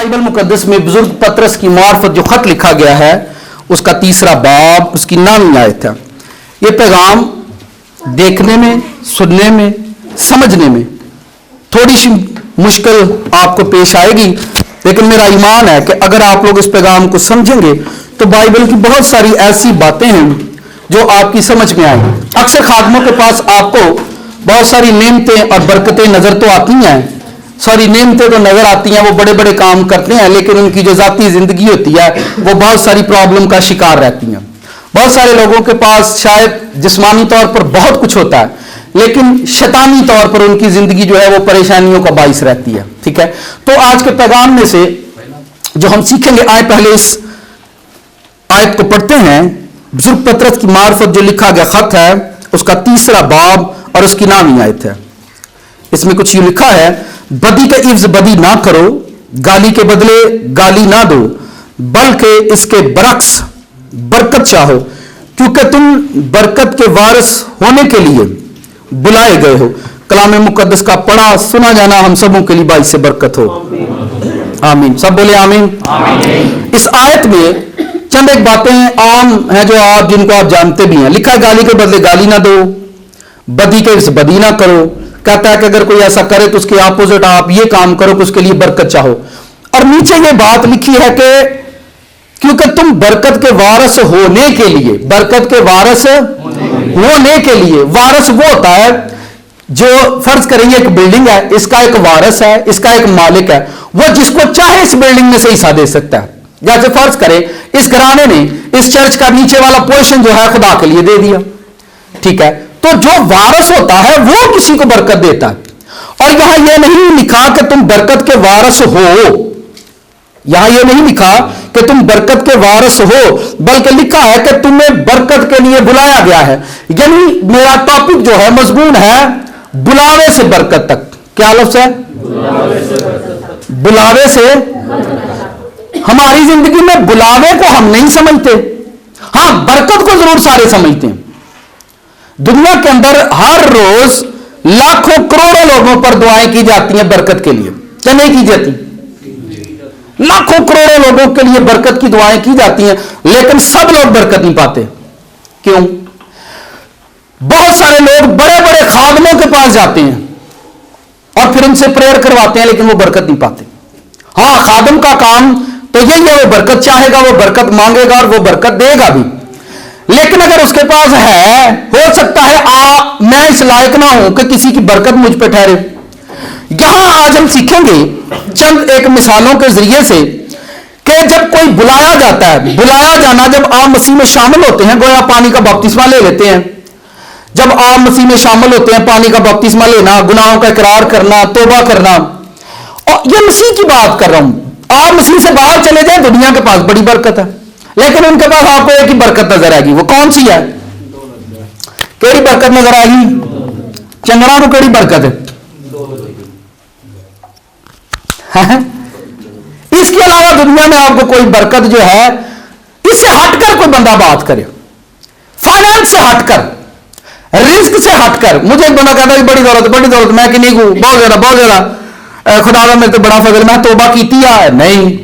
Bible मुकद्दस में बुजुर्ग पतरस की मार्फत जो खत लिखा गया है उसका 3 बाब उसकी 9वीं आयत है। ये पैगाम देखने में, सुनने में, समझने में थोड़ी सी मुश्किल आपको पेश आएगी, लेकिन मेरा ईमान है कि अगर आप लोग इस पैगाम को समझेंगे तो बाइबल की बहुत सारी ऐसी बातें हैं जो आपकी समझ में आए। अक्सर खादमों के पास आपको बहुत सारी नेमतें और बरकतें नजर तो आती हैं, सारी नेमतें तो नजर आती हैं, वो बड़े बड़े काम करते हैं, लेकिन उनकी जो जाती जिंदगी होती है वो बहुत सारी प्रॉब्लम का शिकार रहती हैं। बहुत सारे लोगों के पास शायद जिस्मानी तौर पर बहुत कुछ होता है, लेकिन शैतानी तौर पर उनकी जिंदगी जो है वो परेशानियों का बाइस रहती है। ठीक है, तो आज के पैगाम में से जो हम सीखेंगे, आए पहले इस आयत को पढ़ते हैं। बुजुर्ग पतरस की मार्फत जो लिखा गया खत है उसका 3 बाब और उसकी 9वीं आयत है। इसमें कुछ यूं लिखा है, बदी के इव्ज बदी ना करो, गाली के बदले गाली ना दो, बल्कि इसके बरक्स बरकत चाहो, क्योंकि तुम बरकत के वारिस होने के लिए बुलाए गए हो। कलाम मुकद्दस का पढ़ा सुना जाना हम सबों के लिए बाइस से बरकत हो। आमीन। सब बोले आमीन। इस आयत में चंद एक बातें आम हैं जो आप जिनको आप जानते भी हैं। लिखा है गाली के बदले गाली ना दो, बदी के इव्ज बदी ना करो। कहता है कि अगर कोई ऐसा करे तो उसके ऑपोजिट आप ये काम करो कि उसके लिए बरकत चाहो। और नीचे ये बात लिखी है कि क्योंकि तुम बरकत के वारिस होने के लिए, बरकत के वारिस होने के लिए, वारिस वो होता है जो फर्ज करेंगे एक बिल्डिंग है, इसका एक वारिस है, इसका एक मालिक है, वो जिसको चाहे इस बिल्डिंग में से हिस्सा दे सकता है। जैसे फर्ज करें इस घराने ने इस चर्च का नीचे वाला पोर्शन जो है खुदा के लिए दे दिया। ठीक है, तो जो वारिस होता है वो किसी को बरकत देता है। और यहां यह नहीं लिखा कि तुम बरकत के वारिस हो, यहां यह नहीं लिखा कि तुम बरकत के वारिस हो, बल्कि लिखा है कि तुम्हें बरकत के लिए बुलाया गया है। यानी मेरा टॉपिक जो है मजमून है बुलावे से बरकत तक। क्या लफ्ज़ है? बुलावे से। हमारी जिंदगी में बुलावे को हम नहीं समझते, हां बरकत को जरूर सारे समझते हैं। दुनिया के अंदर हर रोज लाखों करोड़ों लोगों पर दुआएं की जाती हैं बरकत के लिए, क्या नहीं की जाती? लाखों करोड़ों लोगों के लिए बरकत की दुआएं की जाती हैं, लेकिन सब लोग बरकत नहीं पाते। क्यों? बहुत सारे लोग बड़े बड़े खादमों के पास जाते हैं और फिर उनसे प्रेयर करवाते हैं, लेकिन वो बरकत नहीं पाते। हां, खादम का काम तो यही है, वो बरकत चाहेगा, वो बरकत मांगेगा और वो बरकत देगा भी। लेकिन अगर उसके पास है, हो सकता है मैं इस लायक ना हूं कि किसी की बरकत मुझ पे ठहरे। यहां आज हम सीखेंगे चंद एक मिसालों के जरिए से कि जब कोई बुलाया जाता है, बुलाया जाना जब आप मसीह में शामिल होते हैं, गोया पानी का बपतिस्मा ले लेते हैं। जब आप मसीह में शामिल होते हैं, पानी का बपतिस्मा लेना, गुनाहों का इकरार करना, तौबा करना, और ये मसीह की बात कर रहा हूं। आप मसीह से बाहर चले जाए, दुनिया के पास बड़ी बरकत है, लेकिन उनके पास आपको एक ही बरकत नजर आएगी। वो कौन सी है? केड़ी बरकत नजर आएगी? चंगड़ा को केड़ी बरकत है? इसके अलावा दुनिया में आपको कोई बरकत जो है, इससे हटकर कोई बंदा बात करे, फाइनेंस से हटकर, रिस्क से हटकर। मुझे एक बंदा कहता है बड़ी दौलत मैं कि नहीं, बहुत ज्यादा खुदा मेरे तो बड़ा फजल, मैं तौबा की नहीं,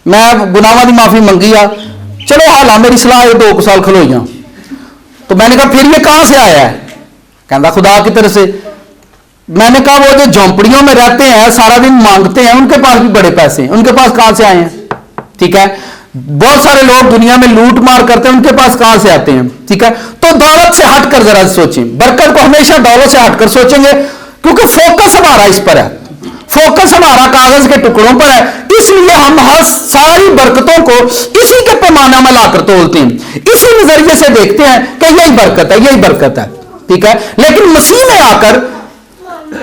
मैं गुनाहों की माफी मंगी आ, चलो हाल मेरी सलाह 2 साल खलोई। तो मैंने कहा फिर ये कहां से आया है? कहता खुदा की तरफ से। मैंने कहा वो जो झोंपड़ियों में रहते हैं, सारा दिन मांगते हैं, उनके पास भी बड़े पैसे हैं, उनके पास कहां से आए हैं? ठीक है, बहुत सारे लोग दुनिया में लूट मार करते हैं, उनके पास कहां से आते हैं? ठीक है, तो दौलत से हटकर जरा सोचें, बरकत को हमेशा दौलत से हटकर सोचेंगे, क्योंकि फोकस हमारा इस पर है, फोकस हमारा कागज के टुकड़ों पर है, इसलिए हम हर सारी बरकतों को इसी के पैमाने में लाकर तोलते हैं, इसी नजरिए से देखते हैं कि यही बरकत है, यही बरकत है। ठीक है, लेकिन मसीह में आकर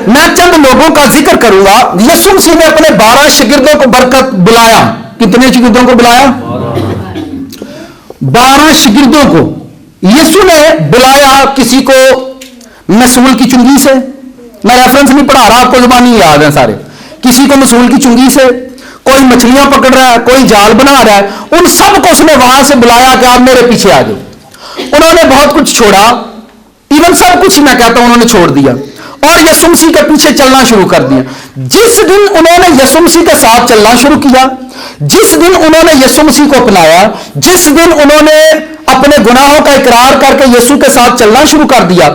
मैं चंद लोगों का जिक्र करूंगा। यीशु मसीह ने अपने 12 शागिर्दों को बरकत बुलाया। कितने शागिर्दों को बुलाया? 12 शागिर्दों को यीशु ने बुलाया। किसी को मसूल की चुंगी से, मैं रेफरेंस नहीं पढ़ा रहा, आपको जुबानी याद है सारे। किसी को मसूल की चुंगी से, कोई मछलियां पकड़ रहा है, कोई जाल बना रहा है, उन सबको उसने वहां से बुलाया कि आप मेरे पीछे आ जाओ। उन्होंने बहुत कुछ छोड़ा, इवन सब कुछ मैं कहता हूं उन्होंने छोड़ दिया, और यीशु मसीह के पीछे चलना शुरू कर दिया। जिस दिन उन्होंने यीशु मसीह के साथ चलना शुरू किया, जिस दिन उन्होंने यीशु मसीह को अपनाया, जिस दिन उन्होंने अपने गुनाहों का इकरार करके यीशु के साथ चलना शुरू कर दिया,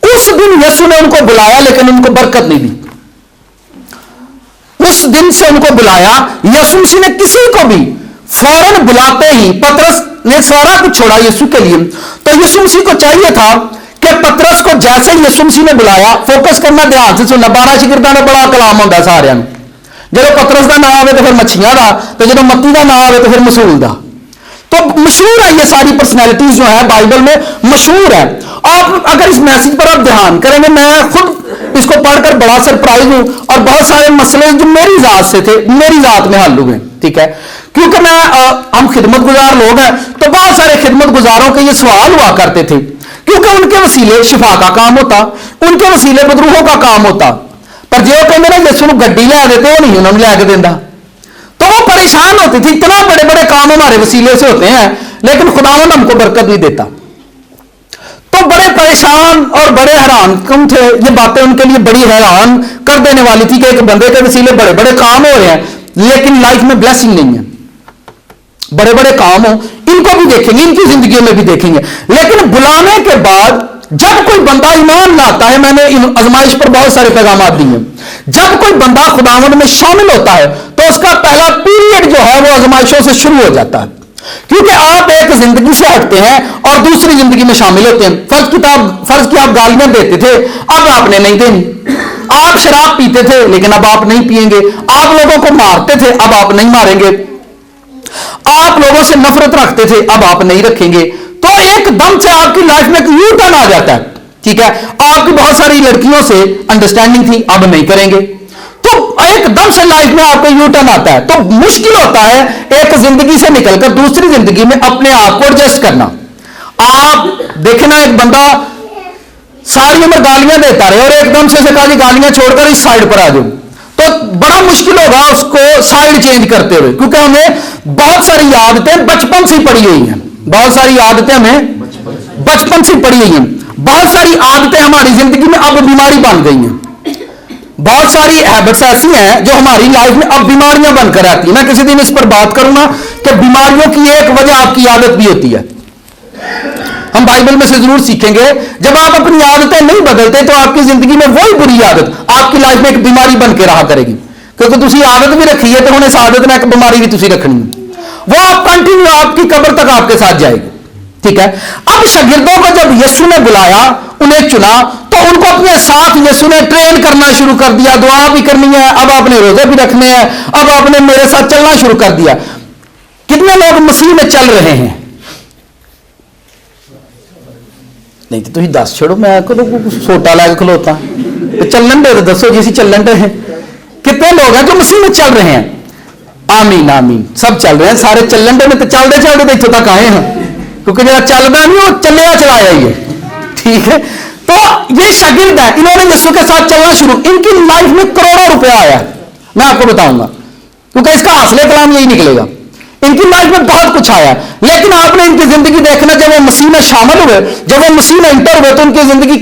उस दिन यीशु ने उनको बुलाया लेकिन उनको बरकत नहीं दी। उस दिन से उनको बुलाया, यीशु मसीह ने किसी को भी फौरन बुलाते ही, पतरस ने सारा कुछ छोड़ा यीशु के लिए, तो यीशु मसीह को चाहिए था कि पतरस को जैसे यीशु मसीह ने बुलाया, फोकस करना, ध्यान से सुनना, 12 शिगिरदां ने बड़ा कलाम होता सारिਆਂ ਨੂੰ। ਜਦੋਂ पतरस का नाम आवे तो फिर मच्छियां का, तो जो मत्ती का नाम आवे तो फिर मसूल का। तो मशहूर है ये सारी पर्सनैलिटीज जो है बाइबल में मशहूर है। आप अगर इस मैसेज पर आप ध्यान करेंगे, मैं खुद इसको पढ़कर बड़ा सरप्राइज हूं और बहुत सारे मसले जो मेरी जात से थे, मेरी जात में हल हुए, ठीक है, क्योंकि हम खिदमत गुजार लोग हैं, तो बहुत सारे खिदमत गुजारों के ये सवाल हुआ करते थे, क्योंकि उनके वसीले शिफा का काम होता, उनके वसीले बदरूहों का काम होता, पर जो कहते ना यीशु को गड्डी ला देते वो नहीं उन्होंने लैके देता, तो वो परेशान होती थी। इतना बड़े बड़े काम हमारे वसीले से होते हैं लेकिन खुदावंद हमको बरकत नहीं देता, तो बड़े परेशान और बड़े हैरान कम थे। ये बातें उनके लिए बड़ी हैरान कर देने वाली थी कि एक बंदे के वसीले बड़े बड़े काम हो रहे हैं लेकिन लाइफ में ब्लेसिंग नहीं है। बड़े बड़े काम हो, इनको भी देखेंगे, इनकी जिंदगी में भी देखेंगे, लेकिन बुलाने के बाद जब कोई बंदा ईमान लाता है, मैंने आजमाइश पर बहुत सारे पैगाम दिए, जब कोई बंदा खुदावंद में शामिल होता है तो उसका पहला पीरियड जो है वो आजमाइशों से शुरू हो जाता है, क्योंकि आप एक जिंदगी से हटते हैं और दूसरी जिंदगी में शामिल होते हैं। फर्ज की आप गालियां देते थे, अब आपने नहीं देनी। आप शराब पीते थे लेकिन अब आप नहीं पिएंगे। आप लोगों को मारते थे, अब आप नहीं मारेंगे। आप लोगों से नफरत रखते थे, अब आप नहीं रखेंगे। तो एकदम से आपकी लाइफ में एक यू टर्न आ जाता है, ठीक है। आपकी बहुत सारी लड़कियों से अंडरस्टैंडिंग थी, अब नहीं करेंगे, तो एकदम से लाइफ में आपको यू टर्न आता है। तो मुश्किल होता है एक जिंदगी से निकलकर दूसरी जिंदगी में अपने आप को एडजस्ट करना। आप देखना, एक बंदा सारी उम्र गालियां देता रहे और एकदम से कहा जी गालियां छोड़कर इस साइड पर आ जाओ, तो बड़ा मुश्किल होगा उसको साइड चेंज करते हुए, क्योंकि हमें बहुत सारी आदतें बचपन से पड़ी हुई हैं, बहुत सारी आदतें हमें बचपन से पड़ी हुई हैं, बहुत सारी आदतें हमारी जिंदगी में अब बीमारी बन गई हैं, बहुत सारी हैबिट्स ऐसी हैं जो हमारी लाइफ में अब बीमारियां बनकर आती हैं। मैं किसी दिन इस पर बात करूंगा कि बीमारियों की एक वजह आपकी आदत भी होती है। हम बाइबल में से जरूर सीखेंगे, जब आप अपनी आदतें नहीं बदलते तो आपकी जिंदगी में वही बुरी आदत आपकी लाइफ में एक बीमारी बन के रहा करेगी, क्योंकि तुसी आदत भी रखी है तो उन्हें इस आदत ने एक बीमारी भी तुसी रखनी है, वो आप कंटिन्यू आपकी कब्र तक आपके साथ जाएगी, ठीक है। अब शागिर्दों को जब यीशु ने बुलाया, उन्हें चुना, तो उनको अपने साथ यीशु ने ट्रेन करना शुरू कर दिया। दुआ भी करनी है, अब आपने रोजे भी रखने हैं, अब आपने मेरे साथ चलना शुरू कर दिया। कितने लोग मसीह में चल रहे हैं? नहीं तो तुम दस छोड़ो, मैं सोटा लैके खलोता चलन दे, दसो जी चलन दे। कितने लोग हैं जो मसीह में चल रहे हैं? आमीन आमीन, सब चल रहे हैं, सारे चलन दे, तो चलते चलते इतों तक आए हैं, क्योंकि जो चलता नहीं वो चलिया चलाया ही है, ठीक है। तो ये शागिर्द है, इन्होंने यीशु के साथ चलना शुरू, इनकी लाइफ में करोड़ों रुपया आया, मैं आपको बताऊंगा, क्योंकि इसका हासिल कलाम यही निकलेगा। इनकी लाइफ में बहुत कुछ आया, लेकिन आपने इनकी जिंदगी देखना, जब वो मसीह में शामिल हुए, जब वो मसीह में इंटर हुए, तो उनकी जिंदगी,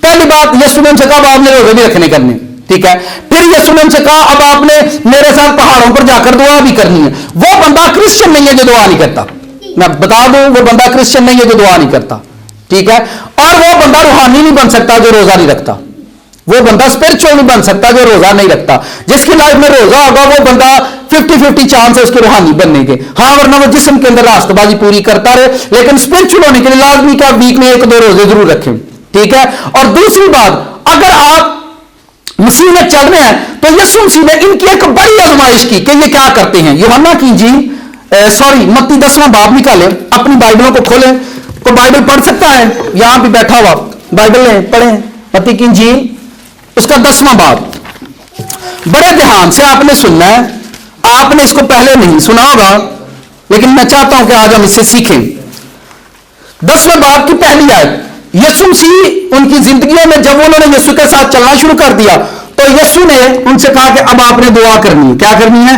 पहली बात यीशु ने उनसे कहा आपने रोजे भी रखने करने, ठीक है। फिर यीशु ने उनसे कहा अब आपने मेरे साथ पहाड़ों पर जाकर दुआ भी करनी है। वो बंदा क्रिश्चियन नहीं है जो दुआ नहीं करता, मैं बता दूं, वो बंदा क्रिश्चियन नहीं है जो दुआ नहीं करता, ठीक है। और वो बंदा रूहानी नहीं बन सकता जो रोजा नहीं रखता, वो बंदा स्पिरिचुअल नहीं बन सकता जो रोजा नहीं रखता। जिसकी लाइफ में रोजा होगा वो बंदा 50-50 चांस है उसके रूहानी बनने के, हाँ, वरना वो जिस्म के अंदर रास्तबाजी पूरी करता रहे, लेकिन स्पिरिचुअल होने के लिए लाजमी का वीक में 1-2 रोजे जरूर रखें, ठीक है। और दूसरी बात, अगर आप मसीह में चल रहे हैं तो यीशु मसीह ने इनकी एक बड़ी आजमाइश की कि ये क्या करते हैं। यूहन्ना की इंजील, मत्ती 10वां बाब निकालें, अपनी बाइबलों को खोलें, तो बाइबल पढ़ सकता है, यहां भी बैठा हुआ बाइबल लें, पढ़ें मत्ती की इंजील उसका 10वां बाब। बड़े ध्यान से आपने सुनना है, आपने इसको पहले नहीं सुना होगा, लेकिन मैं चाहता हूं कि आज हम इससे सीखें। 10वें बाब की पहली आयत, यीशु मसीह उनकी जिंदगियों में जब उन्होंने यीशु के साथ चलना शुरू कर दिया तो यीशु ने उनसे कहा कि अब आपने दुआ करनी है। क्या करनी है?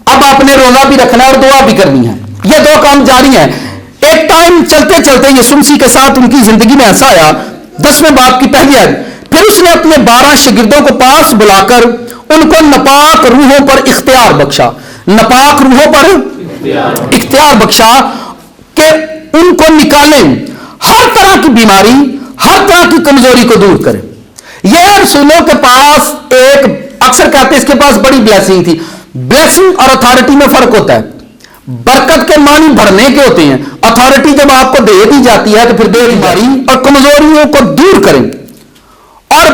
अब आपने रोजा भी रखना है और दुआ भी करनी है। ये 2 काम जारी है। एक टाइम चलते चलते यीशु मसीह के साथ उनकी जिंदगी में ऐसा आया, 10वें बाब की पहली आयत, फिर उसने अपने 12 शागिर्दों को पास बुलाकर उनको नापाक रूहों पर इख्तियार बख्शा, नापाक रूहों पर इख्तियार बख्शा कि उनको निकालें, हर तरह की बीमारी, हर तरह की कमजोरी को दूर करें। यह रसूलों के पास एक, अक्सर कहते हैं इसके पास बड़ी ब्लेसिंग थी। ब्लेसिंग और अथॉरिटी में फर्क होता है। बरकत के मानी बढ़ने के होते हैं, अथॉरिटी जब आपको दे दी जाती है तो फिर दे बीमारी और कमजोरियों को दूर करें। और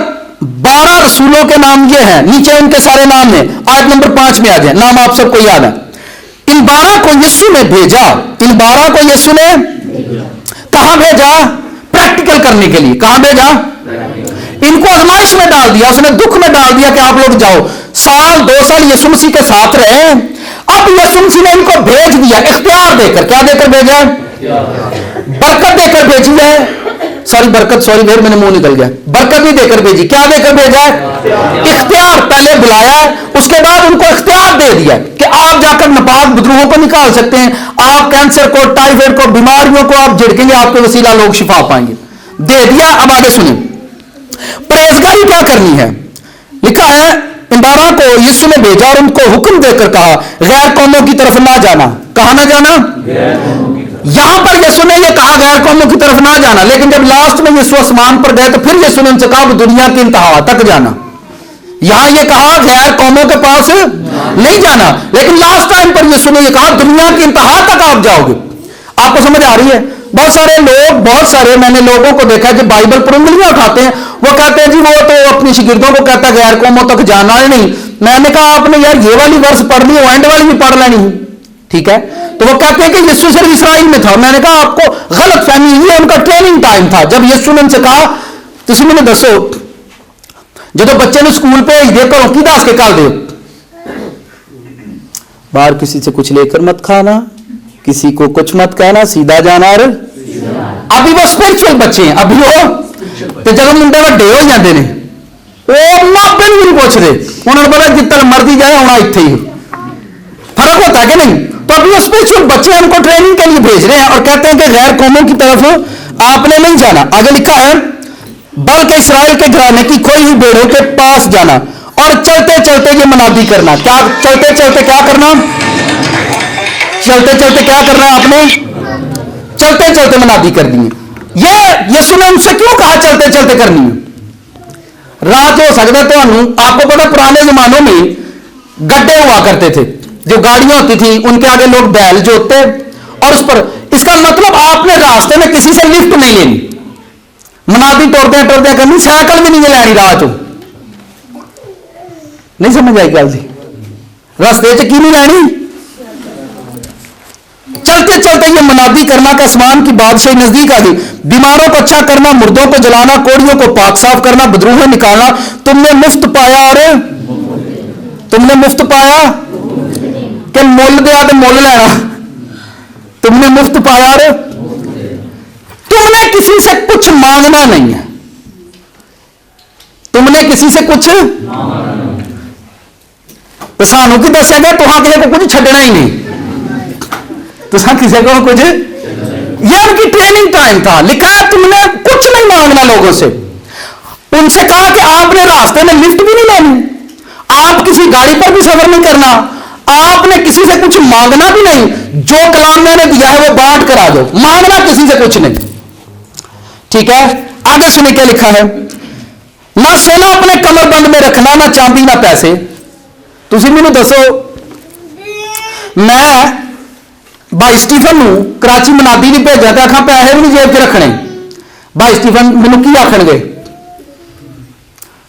12 रसूलों के नाम ये हैं, नीचे उनके सारे नाम हैं, आयत नंबर 5 में आ जाए, नाम आप सबको याद है। इन 12 को यीशु ने भेजा, इन 12 को यीशु ने कहां भेजा? प्रैक्टिकल करने के लिए। कहां भेजा? इनको आजमाइश में डाल दिया, उसने दुख में डाल दिया कि आप लोग जाओ। साल 2 साल यीशु मसीह के साथ रहे, अब यीशु मसीह ने इनको भेज दिया इख्तियार देकर। क्या देकर भेजा? बरकत देकर भेजी है। सॉरी फिर मैंने मुंह निकल गया। बरकत नहीं देकर भेजी, क्या देकर भेजा है? इख्तियार। पहले बुलाया, उसके बाद उनको इख्तियार दे दिया कि आप जाकर नापाक बदरूहों को निकाल सकते हैं, आप कैंसर को, टाइफाइड को, बीमारियों को आप झिड़केंगे, आपके वसीला लोग शिफा पाएंगे। दे दिया। अब आगे सुनिए, परहेजगारी क्या करनी है। लिखा है इन 12 को यीशु ने भेजा और उनको हुक्म देकर कहा, गैर कौमों की तरफ ना जाना। कहां ना जाना? यहां पर यीशु ने यह कहा गैर कौमों की तरफ ना जाना, लेकिन जब लास्ट में यीशु आसमान पर गए तो फिर यीशु ने उनसे कहा दुनिया की इंतहा तक जाना। यहां यह कहा गैर कौमों के पास नहीं जाना, लेकिन लास्ट टाइम पर यीशु ने यह कहा दुनिया की इंतहा तक आप जाओगे। आपको समझ आ रही है? बहुत सारे मैंने लोगों को देखा कि बाइबल पर उंगलियां उठाते हैं, वो कहते हैं जी वो तो अपनी शागिर्दों को कहता है गैर कौमों तक जाना ही नहीं। मैंने कहा आपने यार ये वाली वर्ष पढ़ ली, एंड वाली भी पढ़ लेनी, ठीक है? तो वो कहते हैं कि यीशु सिर्फ इस्राइल में था। मैंने कहा आपको गलत फहमी, ये उनका ट्रेनिंग टाइम था। जब यीशु ने उनसे कहा तुम मैंने दसो जो बच्चे ने स्कूल भेज दे घरों की दस के कर दो, बाहर किसी से कुछ लेकर मत खाना, किसी को कुछ मत कहना, सीधा जाना। और अभी वो स्पिरिचुअल बच्चे हैं, अभी वो तो जब मुंडे वड्डे हो जाते हैं वो मापे भी नहीं पूछते, उन्होंने पता जितना मर्जी जाए होना इतने ही। फर्क होता है कि नहीं? तो अभी वो स्पिरिचुअल बच्चे उनको ट्रेनिंग के लिए भेज रहे हैं और कहते हैं कि गैर कौमों की तरफ आपने नहीं जाना। आगे लिखा है बल्कि इस्राएल के घराने की कोई भी भेड़ों के पास जाना और चलते चलते ये मनादी करना। क्या चलते चलते क्या करना? चलते चलते क्या करना है आपने? चलते चलते मनादी कर दी। ये यीशु ने उनसे क्यों कहा चलते चलते करनी है? रात हो सकता तो आपको पता पुराने जमानों में गड्ढे हुआ करते थे, जो गाड़ियां होती थी उनके आगे लोग बैल जोतते और उस पर, इसका मतलब आपने रास्ते में किसी से लिफ्ट नहीं लेनी, मनादी टोरदे टोरदे करनी, साइकिल भी नहीं लैनी रात को। नहीं समझ आई गल जी? रास्ते च की नहीं लैनी, चलते चलते ये मनादी करना कि आसमान की बादशाही नजदीक आ गई। बीमारों को अच्छा करना, मुर्दों को जलाना, कोड़ियों को पाक साफ करना, बदरूहें निकालना। तुमने मुफ्त पाया और तुमने मुफ्त पाया कि मुल दिया तो मुल लेना। तुमने मुफ्त पाया और तुमने किसी से कुछ मांगना नहीं है। तुमने किसी से कुछ तो सानू की दसेगा तुहां किसी को कुछ छड़ना ही नहीं, तो किसी को कुछ, यह उनकी ट्रेनिंग टाइम था। लिखा है तुमने कुछ नहीं मांगना लोगों से। उनसे कहा कि आपने रास्ते में लिफ्ट भी नहीं लेनी, आप किसी गाड़ी पर भी सफर नहीं करना, आपने किसी से कुछ मांगना भी नहीं। जो कलाम मैंने दिया है वो बांट कर आ जाओ, मांगना किसी से कुछ नहीं, ठीक है? आगे सुनिए क्या लिखा है, ना सोना अपने कमरबंद में रखना, ना चांदी ना पैसे। तुम मैंने दसो, मैं भाई स्टीफन कराची मनादी नहीं भेजा तो आखा पैसे भी नहीं जेब च रखने। भाई स्टीफन मैनू की आखणगे,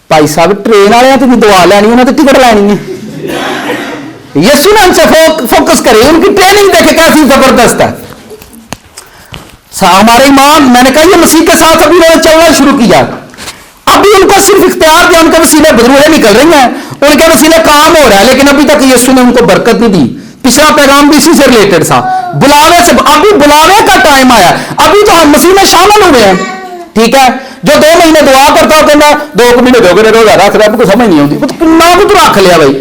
भाई साहब ट्रेन वाले तो भी दुआ लैनी, उन्हें तो टिकट लैनी है। यीशु ने उनसे फोकस करे, उनकी ट्रेनिंग देखे कैसी जबरदस्त है। हमारे इमाम, मैंने कहा ये मसीह के साथ अभी उन्होंने चलना शुरू किया, अभी उनको सिर्फ इख्तियार दिया, उनके वसीले बदरूहें निकल रही हैं, उनके वसीले काम हो रहा है, लेकिन अभी तक यीशु ने उनको बरकत नहीं दी। पिछला पैगाम भी इसी से रिलेटेड था, बुलावे से। अभी बुलावे का टाइम आया, अभी तो हम मसीह में शामिल हुए हैं, ठीक है? जो 2 महीने दुआ करता हो कहना 2 महीने दो गए रोजा रख रहा, आपको समझ नहीं आती कितना कुछ रख लिया भाई,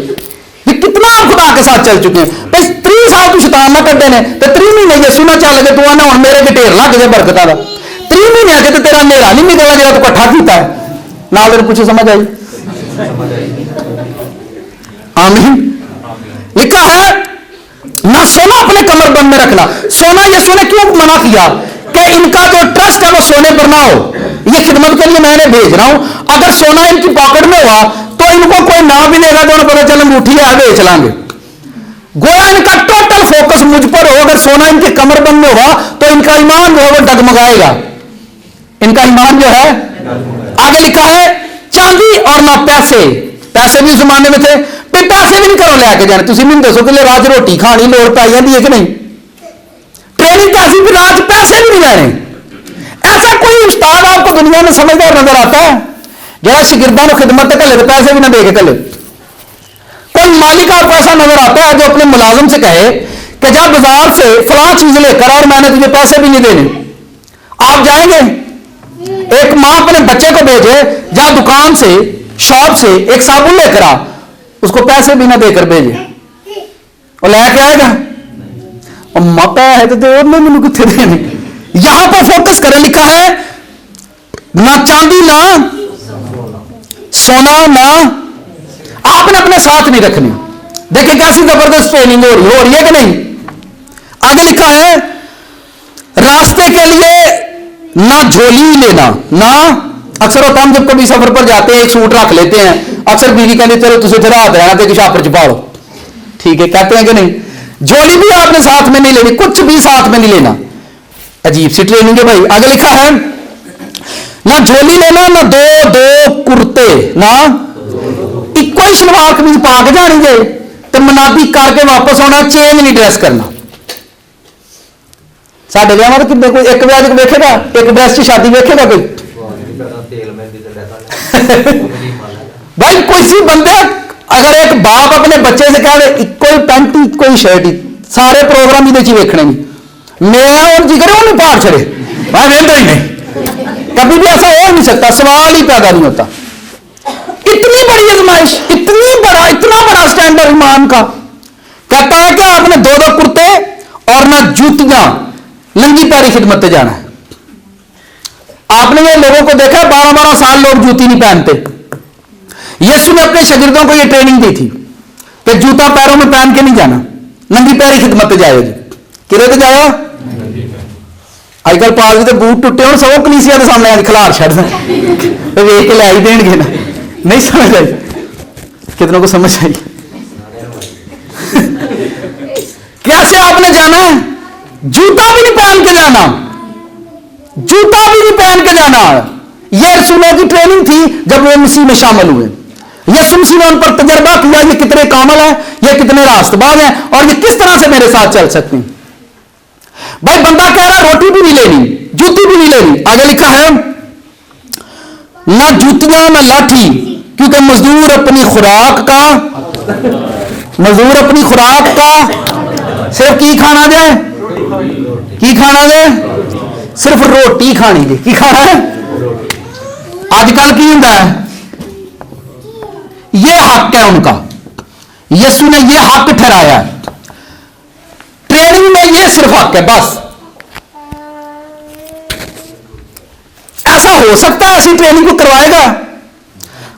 कितना खुदा के साथ चल चुके हैं भाई। 3 साल तू शैतान ना कटे ने तो 3 महीने यीशु ना चल गए, तू आना हुण मेरे के ढेर लग गए बरकतां दा। 3 महीने तो तेरा नेरा नहीं निकला जो तू इकट्ठा किया है। नाल पूछो, समझ आई? आमीन। लिखा है ना सोना अपने कमरबंद में रखना। सोना यीशु ने क्यों मना किया? कि इनका जो ट्रस्ट है वो सोने पर ना हो, ये खिदमत के लिए मैंने भेज रहा हूं। अगर सोना इनकी पॉकेट में हुआ तो इनको कोई ना भी देगा तो उन्हें पता चल अंगूठी है, बेच लांगे। गोया इनका टोटल फोकस मुझ पर हो। अगर सोना इनके कमरबंद में हुआ तो इनका ईमान जो है वो डगमगाएगा, इनका ईमान जो है। आगे लिखा है चांदी और ना पैसे। पैसे भी उस जमाने में थे, फिर पैसे भी नहीं करो लेके जाने। तुम मैंने दसो कि राज रोटी खानी लोड़ पाई जाती है कि नहीं? ट्रेनिंग पैसे भी राज पैसे भी नहीं लेने। ऐसा कोई उस्ताद आपको दुनिया में समझदार नजर आता है जरा शिगिर्दां को खिदमत कले तो पैसे भी ना दे के कले? कोई मालिक आपको ऐसा नजर आता है जो अपने मुलाजिम से कहे कि जा बाजार से फलां चीज लेकर और मैंने तुझे पैसे भी नहीं देने? आप जाएंगे? एक मां अपने बच्चे को भेजे जा दुकान से शॉप से एक साबुन लेकर आ, उसको पैसे भी ना देकर भेजे, और लेके आएगा? और माता है तो मैंने कितने देने? यहां पर फोकस करें। लिखा है ना चांदी ना सोना ना, आपने अपने साथ नहीं रखनी। देखिए कैसी जबरदस्त ट्रेनिंग हो रही है कि नहीं? आगे लिखा है रास्ते के लिए ना झोली लेना ना। अक्सर होता हम जब कभी सफर पर जाते हैं एक सूट रख लेते हैं, अक्सर बीवी कहते चलो तुझे इधर हाथ रहना तो शापर छुपा लो, ठीक है कहते हैं कि नहीं? झोली भी आपने साथ में नहीं लेनी, कुछ भी साथ में नहीं लेना। अजीब सी ट्रेनिंग है भाई। आगे लिखा है ना झोली लेना ना दो कुर्ते ना इको ही सलवार कमीज पा के जानी जे तो मनादी करके वापस आना, चेंज नहीं ड्रेस करना। साढ़े ब्याह तो कितने कोई एक ब्याह वेखेगा, एक ड्रेस की शादी वेखेगा कोई? भाई किसी बंदे अगर एक बाप अपने बच्चे से कह दे इको ही पैंट इको ही शर्ट ही सारे प्रोग्राम ही वेखने मेरा और जी करे उन्हें पार छड़े, मैं वेंदा ही नहीं। कभी भी ऐसा हो नहीं सकता, सवाल ही पैदा नहीं होता। इतनी बड़ी आजमाइश, इतना बड़ा स्टैंडर्ड ईमान का। कहता है कि आपने दो कुर्ते और ना जूतियां, नंगी पैरी खिदमत पे जाना है। आपने ये लोगों को देखा 12-12 साल लोग जूती नहीं पहनते। यीशु ने अपने शागिर्दों को ये ट्रेनिंग दी थी कि जूता पैरों में पहन के नहीं जाना, नंगी पैरी खिदमत पे जाओ जी। किरे तो जाओ अजकल पाल तो बूट टुटे हो सब कलीसिया के सामने आज खिलार छड़ तो वेख के लै ही देंगे ना। नहीं समझ आई? कितनों को समझ आई? कैसे आपने जाना है? जूता भी नहीं पहन के जाना, जूता भी नहीं पहन के जाना। यह रसूलों की ट्रेनिंग थी जब वो मसीह में शामिल हुए। यीशु मसीह ने उन पर तजर्बा किया ये कितने कामल है, ये कितने रास्तबाज हैं और ये किस तरह से मेरे साथ चल सकते हैं। भाई बंदा कह रहा रोटी भी नहीं लेनी, जूती भी नहीं लेनी। आगे लिखा है ना जूतियां ना लाठी, क्योंकि मजदूर अपनी खुराक का सिर्फ की खाना जाए, की खाना जाए, सिर्फ रोटी खानी जी। की खाना है? आजकल की होता है, यह हक है उनका, यीशु ने यह हक ठहराया है। ट्रेनिंग में यह सिर्फ हक है बस। ऐसा हो सकता है ऐसी ट्रेनिंग को करवाएगा?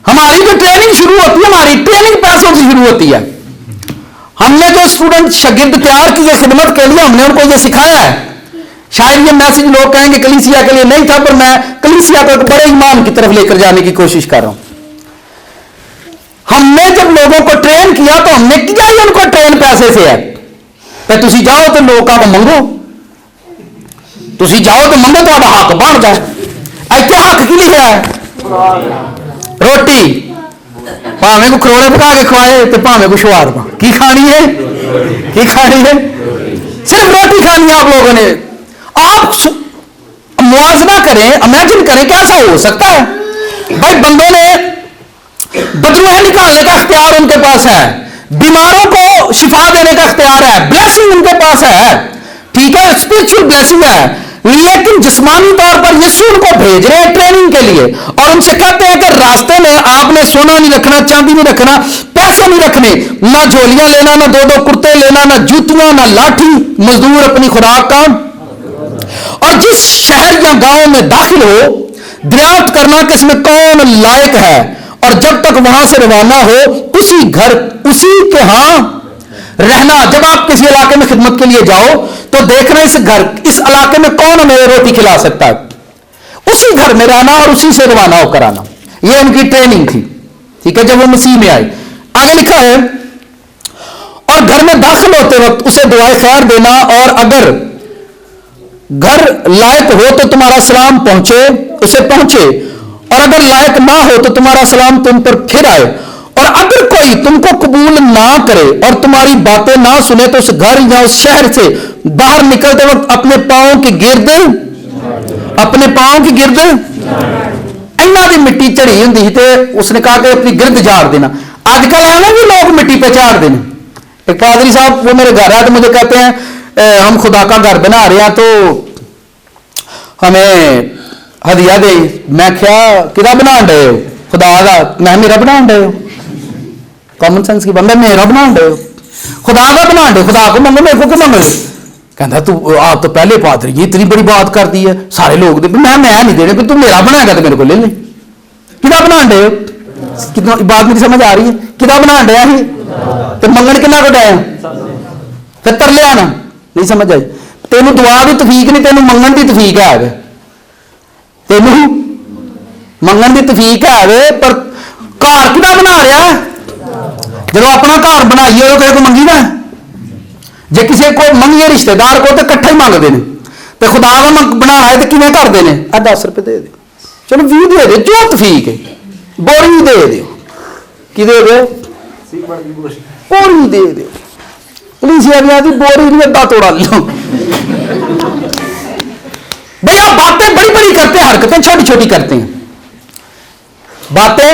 हमारी जो ट्रेनिंग शुरू होती है, हमारी ट्रेनिंग पैसों से शुरू होती है। हमने जो स्टूडेंट शागिर्द तैयार किए खिदमत के लिए, हमने उनको ये सिखाया है। शायद ये मैसेज लोग कहेंगे कलीसिया के लिए नहीं था, पर मैं कलीसिया को एक बड़े ईमान की तरफ लेकर जाने की कोशिश कर रहा हूं। हमने जब लोगों को ट्रेन किया तो हमने किया ही उनको ट्रेन पैसे से है। तो तुसी जाओ तो लोग आप मंगो, तुसी जाओ तो मंगो तो हक बन जाए। इतने हक की लिखा है? रोटी भावे को खरोड़े पका के खवाए तो भावे को शुआर पा की खानी है, की खानी है? सिर्फ रोटी खानी है आप लोगों ने। आप मुआवजा करें, इमेजिन करें कि ऐसा हो सकता है? भाई बंदों ने बदरूहें निकालने का इख्तियार उनके पास है, बीमारों को शिफा देने का इख्तियार है, ब्लेसिंग उनके पास है, ठीक है, स्पिरिचुअल ब्लेसिंग है। लेकिन जिस्मानी तौर पर यीशु उनको भेज रहे हैं ट्रेनिंग के लिए और उनसे कहते हैं कि रास्ते में आपने सोना नहीं रखना, चांदी नहीं रखना, पैसे नहीं रखने, ना झोलियां लेना, ना दो कुर्ते लेना, ना जूतियां, ना लाठी, मजदूर अपनी खुराक का। और जिस शहर या गांव में दाखिल हो दरियाफ्त करना कि इसमें कौन लायक है, और जब तक वहां से रवाना हो उसी घर उसी के यहां रहना। जब आप किसी इलाके में खिदमत के लिए जाओ तो देखना इस इलाके में कौन हमें रोटी खिला सकता है, उसी घर में रहना और उसी से रवाना होकर आना। यह उनकी ट्रेनिंग थी, ठीक है, जब वो मसीह में आए। आगे लिखा है, और घर में दाखिल होते वक्त उसे दुआए खैर देना, और अगर घर लायक हो तो तुम्हारा सलाम उसे पहुंचे, और अगर लायक ना हो तो तुम्हारा सलाम तुम पर फिर आए। और अगर कोई तुमको कबूल ना करे और तुम्हारी बातें ना सुने तो उस घर या उस शहर से बाहर निकलते वक्त अपने पांव के गिर्द इन्ना दी मिट्टी चढ़ी होंदी ते उसने कहा कि अपनी गिरद झाड़ देना। आजकल है ना भी लोग मिट्टी पे झाड़ देने। एक पादरी साहब वो मेरे घर आए तो मुझे कहते हैं हम खुदा का घर बना रहे हैं तो हमें हदिया दे। मैं क्या किदा बना रहे हो? खुदा का। मैं मेरा बना रहे हो? कॉमन सेंस की बंदा मेरा बना रहे हो? खुदा का बना रहे हो? खुदा को मंगो, मेरे को क्यों मंगो? कहता तू आप तो पहले पादरी ये इतनी बड़ी बात कर दी है, सारे लोग दे। मैं नहीं देने पर तू मेरा बनाएगा तो मेरे को ले ले। किदा बना रहे हो? कितना बात मेरी समझ आ रही है? किदा बना रहा है तो मंगन कितना को डाया फिर तरले आना नहीं समझ आई। तेनू दुआ की तफीक नहीं, तेनू मंगन की तफीक है। तेनू मंगन की तफीक है पर घर किदा बना रहा है? जब अपना घर बनाइए तो किसी को मंगी ना, जे किसी को मंगिए रिश्तेदार को तो कट्ठे ही मंगते हैं, तो खुदा का बनाना है तो किवें करते हैं? 10 रुपए दे दो, चलो 20 दे दो, जो तफीक है, बोरी दे दो, कि दे दो बोरी दे दो। पुलिसिया भी आती बोरी नहीं अद्धा तोड़ा लो। भैया बातें बड़ी बड़ी करते हैं, हरकतें छोटी छोटी करते हैं। बातें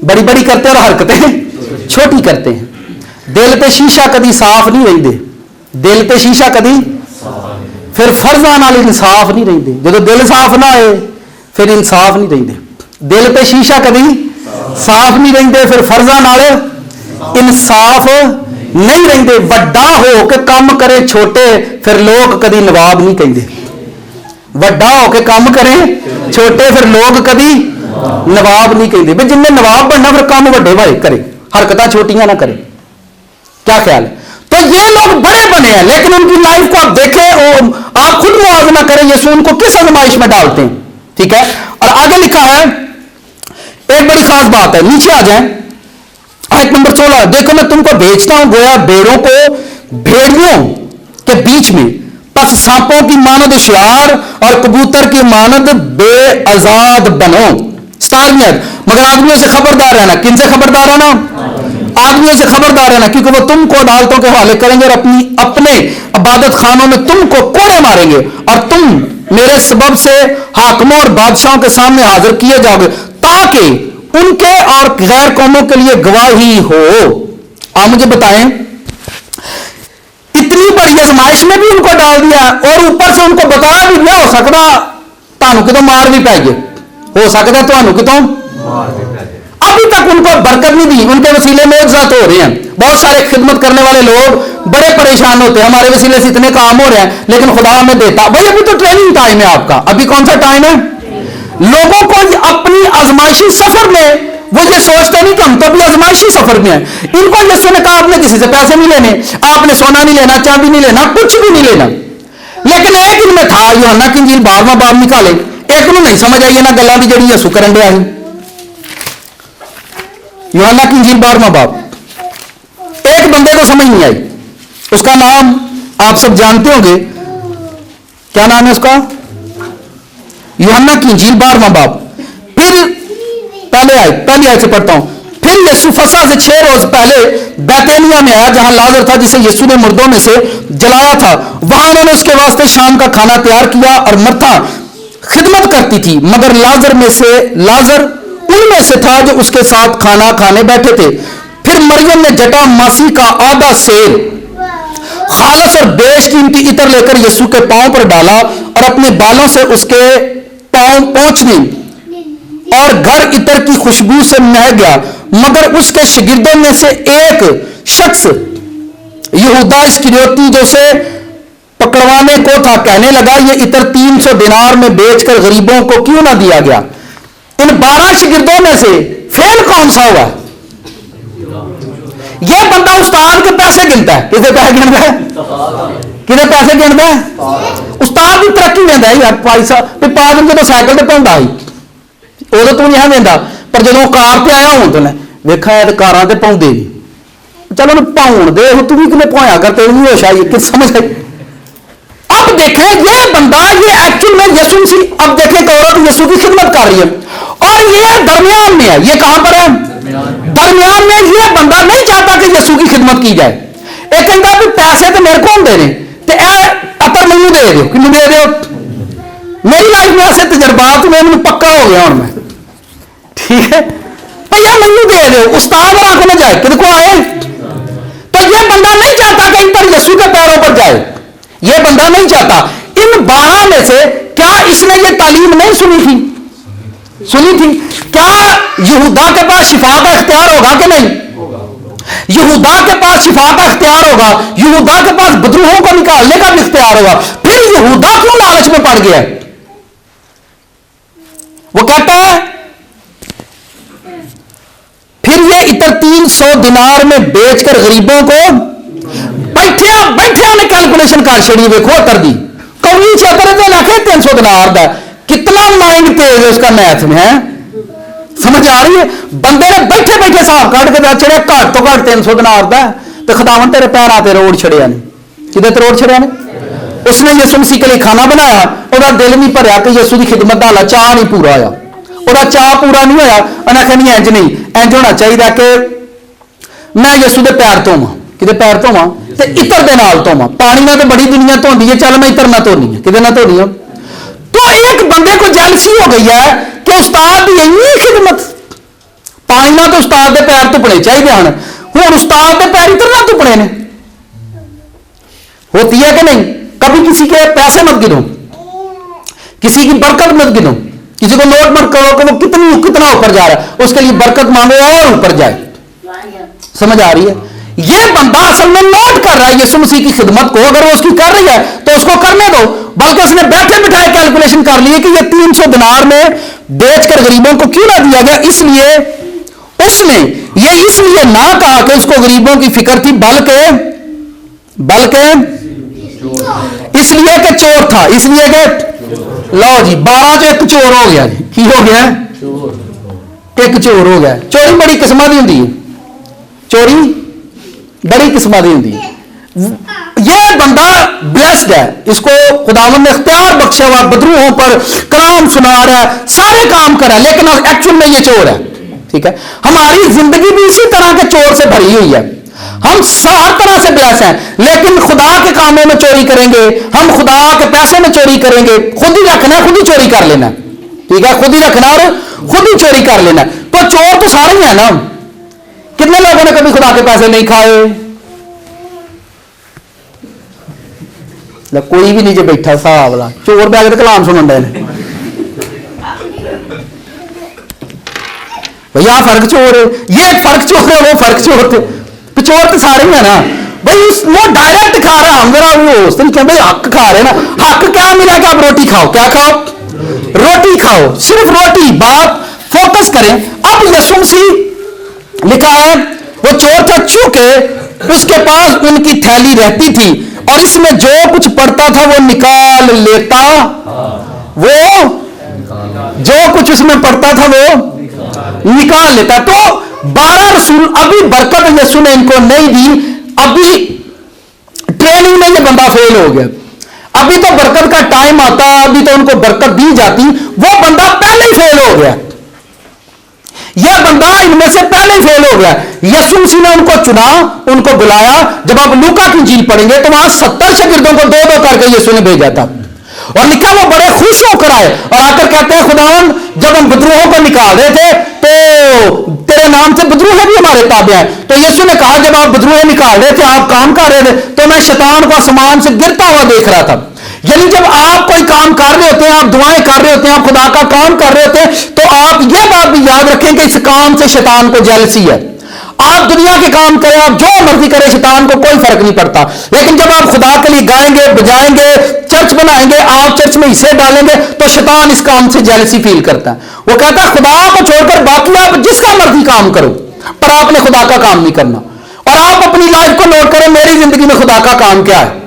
बड़ी बड़ी करते हैं और हरकतें छोटी करते हैं। दिल पे शीशा कभी साफ नहीं रहिंदे, दिल पे शीशा कभी फिर फर्जा नाल इंसाफ नहीं रहिंदे। जो दिल साफ ना आए फिर इंसाफ नहीं रहिंदे। दिल पे शीशा कभी साफ नहीं रहिंदे फिर फर्जा नाल इंसाफ नहीं रहिंदे। वड्डा हो के काम करे छोटे फिर लोग कभी नवाब नहीं कहिंदे। वड्डा हो के काम करे छोटे फिर लोग कभी नवाब नहीं कहिंदे। भाई जिन्हें नवाब बनना फिर काम वड्डे भाई करे, हरकतां छोटियां ना करे। क्या ख्याल है? तो ये लोग बड़े बने हैं लेकिन उनकी लाइफ को आप देखें, आप खुद मुआवजा करें यीशु उनको किस आजमाइश में डालते हैं। ठीक है, और आगे लिखा है एक बड़ी खास बात है, नीचे आ जाएं आयत नंबर 16। देखो मैं तुमको भेजता हूं गोया भेड़ों को भेड़ियों के बीच में, बस सांपों की मानद होशियार और कबूतर की मानद बेआजाद बनो। मगर आदमियों से खबरदार रहना। किन से खबरदार रहना? आदमियों से खबरदार रहना, क्योंकि वो तुमको अदालतों के हवाले करेंगे और अपने इबादत खानों में तुमको कोड़े मारेंगे, और तुम मेरे सबब से हाकिमों और बादशाहों के सामने हाजिर किए जाओगे ताकि उनके और गैर कौमों के लिए गवाही हो। आप मुझे बताएं, इतनी बड़ी आजमाइश में भी उनको डाल दिया और ऊपर से उनको बताया भी क्या हो सकता तानू कितों मार भी पाएंगे, हो सकता तानू कितों अभी तक उनको बरकत नहीं दी। उनके वसीले मौजज़ात हो रहे हैं। बहुत सारे खिदमत करने वाले लोग बड़े परेशान होते हैं, हमारे वसीले से इतने काम हो रहे हैं लेकिन खुदा हमें देता। भाई अभी तो ट्रेनिंग टाइम है आपका। अभी कौन सा टाइम है? लोगों को अपनी आजमाइशी सफर में वो ये सोचते नहीं कि हम तो अभी आजमाइशी सफर में हैं। इनको यीशु ने कहा आपने किसी से पैसे नहीं लेने, आपने सोना नहीं लेना, चांदी नहीं लेना, कुछ भी नहीं लेना। लेकिन एक इनमें था यूहन्ना की इंजील 12वां बाब निकाले, एक नहीं समझ आई ना गल्लां दी जड़ी यीशु करन दिया है। यूहन्ना की इंजील 12वां बाब, एक बंदे को समझ नहीं आई, उसका नाम आप सब जानते होंगे। क्या नाम है उसका? यूहन्ना की इंजील 12वां बाब। फिर पहली आयत से पढ़ता हूं। फिर यीशु फसह से 6 रोज पहले बैतनिया में आया जहां लाजर था जिसे यीशु ने मुर्दों में से जलाया था। वहां उन्होंने उसके वास्ते शाम का खाना तैयार किया और मरथा खिदमत करती थी, मगर लाजर उनमें से था जो उसके साथ खाना खाने बैठे थे। फिर मरियम ने जटा मासी का आधा सेर खालस और बेशकीमती इत्र लेकर यीशु के पांव पर डाला और अपने बालों से उसके पांव पोंछने और घर इत्र की खुशबू से मह गया। मगर उसके शागिर्दों में से एक शख्स यहूदा इस्करियोती जो उसे पकड़वाने को था, कहने लगा ये इत्र 300 दिनार में बेचकर गरीबों को क्यों ना दिया गया। इन 12 शागिर्दों में से फेल कौन सा हुआ? यह बंदा उस्ताद के पैसे गिनता है। किसे पैसे गिनता है? किसे पैसे गिनता है? उस्ताद की तरक्की देता है यार। भाई साहब पा दिन जो साइकिल से पहुंचा ही उदो तू नहीं देता, पर जो कार से आया हूं तो वेखा है कारां ते पाउंदे नहीं। चलो पाउन दे, तू भी कितने पाया कर, तेरी भी होश आई कि समझ आई। अब देखें ये बंदा, ये एक्चुअल में यीशु मसीह, अब देखें एक औरत यीशु की खिदमत कर रही है और ये दरमियान में है। ये कहां पर है? दरमियान में। ये बंदा नहीं चाहता कि यीशु की खिदमत की जाए। एक कहता भी पैसे तो मेरे को देने ते अतर मैनू दे दो। कि दे दो? मेरी लाइफ में ऐसे तजर्बात में मैंने पक्का हो गया हूं मैं, ठीक है भैया मैनू दे दो। उस्ताद और आंखों में जाए कि देखो आए, तो ये बंदा नहीं चाहता कहीं पर यीशु के पैरों पर जाए। ये बंदा नहीं चाहता। इन 12 में से क्या इसने ये तालीम नहीं सुनी थी? सुनी थी। क्या यहूदा के पास शिफा का इख्तियार होगा कि नहीं? यहूदा के पास शिफा का इख्तियार होगा, यहूदा के पास बदरूहों को निकालने का भी इख्तियार होगा। फिर यहूदा क्यों लालच में पड़ गया? वो कहता है फिर ये इतर 300 दिनार में बेचकर गरीबों को, बैठे बैठे ने कैलकुलेशन कर छड़ी, देखो कर दी कौड़ी चादर तो लाखे 300 दिनार का। कितना माइंड तेज है उसका मैथ में, है समझ आ रही है? बंदे ने बैठे बैठे हिसाब काट के चढ़िया घट तो घट 300 दिनार का, तो खुदावन तेरे पैर ते रोड छड़िया ने। किधर ते रोड छड़िया ने? उसने यीशु मसीह के लिए खाना बनाया, और दिल नहीं भरया कि यीशु की खिदमत का चाह नहीं पूरा होया, और चाह पूरा नहीं होया। उन्हें आखिया नहीं इंज नहीं, इंज होना चाहिए कि मैं यीशु के पैर धोवां। किते पैर धोवां? ते इत्र दे नाल धोवां। पानी ना तो बड़ी दुनिया धोंदी है, चल मैं इत्र ना धोनी है। किते ना धोनी है? तो एक बंदे को जेलसी हो गई है कि उस्ताद की इन्नी खिदमत, पानी ना तो उस्ताद के पैर धुपने चाहिए हैं, हुण उस्ताद के पैर इत्र ना धुपने ने। होती है कि नहीं? कभी किसी के पैसे मत गिनो, किसी की बरकत मत गिनो, किसी को नोट मत करो कि वो कितना ऊपर जा रहा है, उसके लिए बरकत मांगो और ऊपर जाए। समझ आ रही है? ये बंदा असल में नोट कर रहा है यीशु मसीह की खिदमत को। अगर वो उसकी कर रही है तो उसको करने दो, बल्कि उसने बैठे बिठाए कैलकुलेशन कर लिए कि ये 300 दिनार में बेचकर गरीबों को क्यों ना दिया गया। इसलिए उसने ये इसलिए ना कहा कि उसको गरीबों की फिक्र थी, बल्कि इसलिए कि चोर था। इसलिए कि लो जी 12 जो एक चोर हो गया जी। की हो गया? एक चोर हो गया। चोरी बड़ी किस्म की होती है, चोरी बड़ी किस्म की होती है। यह बंदा ब्लेस्ड है, इसको खुदावंद ने इख्तियार बख्शा हुआ, बदरूहों पर कलाम सुना रहा है, सारे काम कर रहा है, लेकिन एक्चुअल में ये चोर है। ठीक है, हमारी जिंदगी भी इसी तरह के चोर से भरी हुई है। हम हर तरह से ब्लेस हैं, लेकिन खुदा के कामों में चोरी करेंगे, हम खुदा के पैसे में चोरी करेंगे। खुद ही रखना, खुद ही चोरी कर लेना। ठीक है, खुद ही रखना और खुद ही चोरी कर लेना। तो चोर तो सारे ही है ना। कितने लोगों ने कभी खुदा के पैसे नहीं खाए? कोई भी नीचे बैठा हिसाब वाला चोर बैग कलाम सुनन दे भैया, फर्क चोर, ये फर्क चोर है, वो फर्क चोर थे। चोर तो सारे ही है ना भाई। वो डायरेक्ट खा रहा है, हम जरा वो भाई हक खा रहे ना। हक क्या मिला कि आप रोटी खाओ? क्या खाओ? रोटी खाओ, सिर्फ रोटी। बात फोकस करें। अब यीशु मसीह लिखा है वो चोर था, चूंकि उसके पास उनकी थैली रहती थी और इसमें जो कुछ पड़ता था वो निकाल लेता। वो जो कुछ उसमें पड़ता था वो निकाल लेता। तो 12 रसूल, अभी बरकत यीशु ने इनको नहीं दी, अभी ट्रेनिंग में ये बंदा फेल हो गया। अभी तो बरकत का टाइम आता, अभी तो उनको बरकत दी जाती, वो बंदा पहले ही फेल हो गया। यह बंदा इनमें से पहले ही फेल हो गया। यीशु मसीह ने उनको चुना, उनको बुलाया। जब आप लूका की इंजील पढ़ेंगे तो वहां 70 शागिर्दों को 2-2 करके यीशु ने भेजा था, और लिखा वो बड़े खुश होकर आए और आकर कहते हैं खुदावन, जब हम बदरूहों को निकाल रहे थे तो तेरे नाम से बदरूह भी हमारे ताबे हैं। तो यीशु ने कहा जब आप बदरूह निकाल रहे थे, आप काम कर रहे थे, तो मैं शैतान को आसमान से गिरता हुआ देख रहा था। यानी जब आप कोई काम कर रहे होते हैं, आप दुआएं कर रहे होते हैं, आप खुदा का काम कर रहे होते हैं, तो आप यह बात भी याद रखें कि इस काम से शैतान को जेलसी है। آپ دنیا کے کام کریں, آپ جو مرضی کریں, شیطان کو کوئی فرق نہیں پڑتا. لیکن جب آپ خدا کے لیے گائیں گے, بجائیں گے, چرچ بنائیں گے, آپ چرچ میں حصے ڈالیں گے, تو شیطان اس کام سے جیلسی فیل کرتا ہے. وہ کہتا ہے خدا کو چھوڑ کر باقی آپ جس کا مرضی کام کرو, پر آپ نے خدا کا کام نہیں کرنا. اور آپ اپنی لائف کو نوٹ کریں, میری زندگی میں خدا کا کام کیا ہے,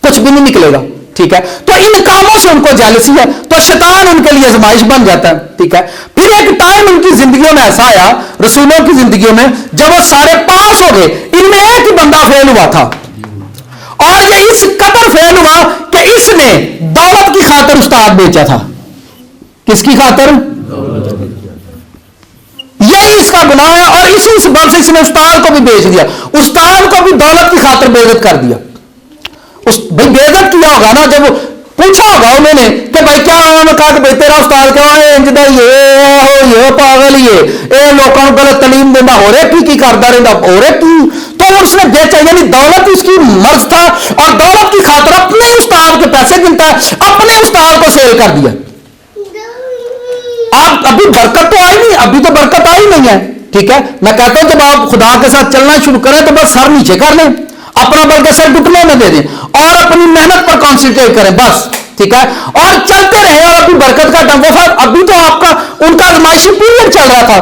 کچھ بھی نہیں نکلے گا. ٹھیک ہے, تو ان کاموں سے ان کو جیلسی ہے, تو شیطان ان کے لیے آزمائش بن جاتا ہے. ٹھیک ہے, پھر ایک ٹائم ان کی زندگیوں میں ایسا آیا, رسولوں کی زندگیوں میں, جب وہ سارے پاس ہو گئے, ان میں ایک ہی بندہ فیل ہوا تھا, اور یہ اس قدر فیل ہوا کہ اس نے دولت کی خاطر استاد بیچا تھا. کس کی خاطر؟ یہی اس کا گناہ ہے, اور اسی سبب سے اس نے استاد کو بھی بیچ دیا, استاد کو بھی دولت کی خاطر بے عزت کر دیا. بھائی بے عزت کیا ہوگا نا, جب پوچھا ہوگا انہوں نے کہ بھائی کیا, انہوں نے کہا کہ بھائی تیرا استاد کیا یہ پاگل یہ لوگوں کو غلط تعلیم دینا, ہو رہے کی کرتا رہتا, ہو رہے کی, تو اس نے بیچا. یعنی دولت اس کی مرض تھا, اور دولت کی خاطر اپنے استاد کے پیسے گنتا ہے, اپنے استاد کو سیل کر دیا. آپ ابھی برکت تو آئی نہیں, ابھی تو برکت آئی نہیں ہے. ٹھیک ہے, میں کہتا ہوں جب آپ خدا کے ساتھ چلنا شروع کریں تو بس سر نیچے کر لیں, اپنا بلکہ سر گھٹنوں میں دے دیں, اور اپنی محنت پر کانسنٹریٹ کریں بس. ٹھیک ہے, اور چلتے رہیں, اور اپنی برکت کا ٹائم. ابھی تو آپ کا ان کا آزمائشی پیریڈ چل رہا تھا,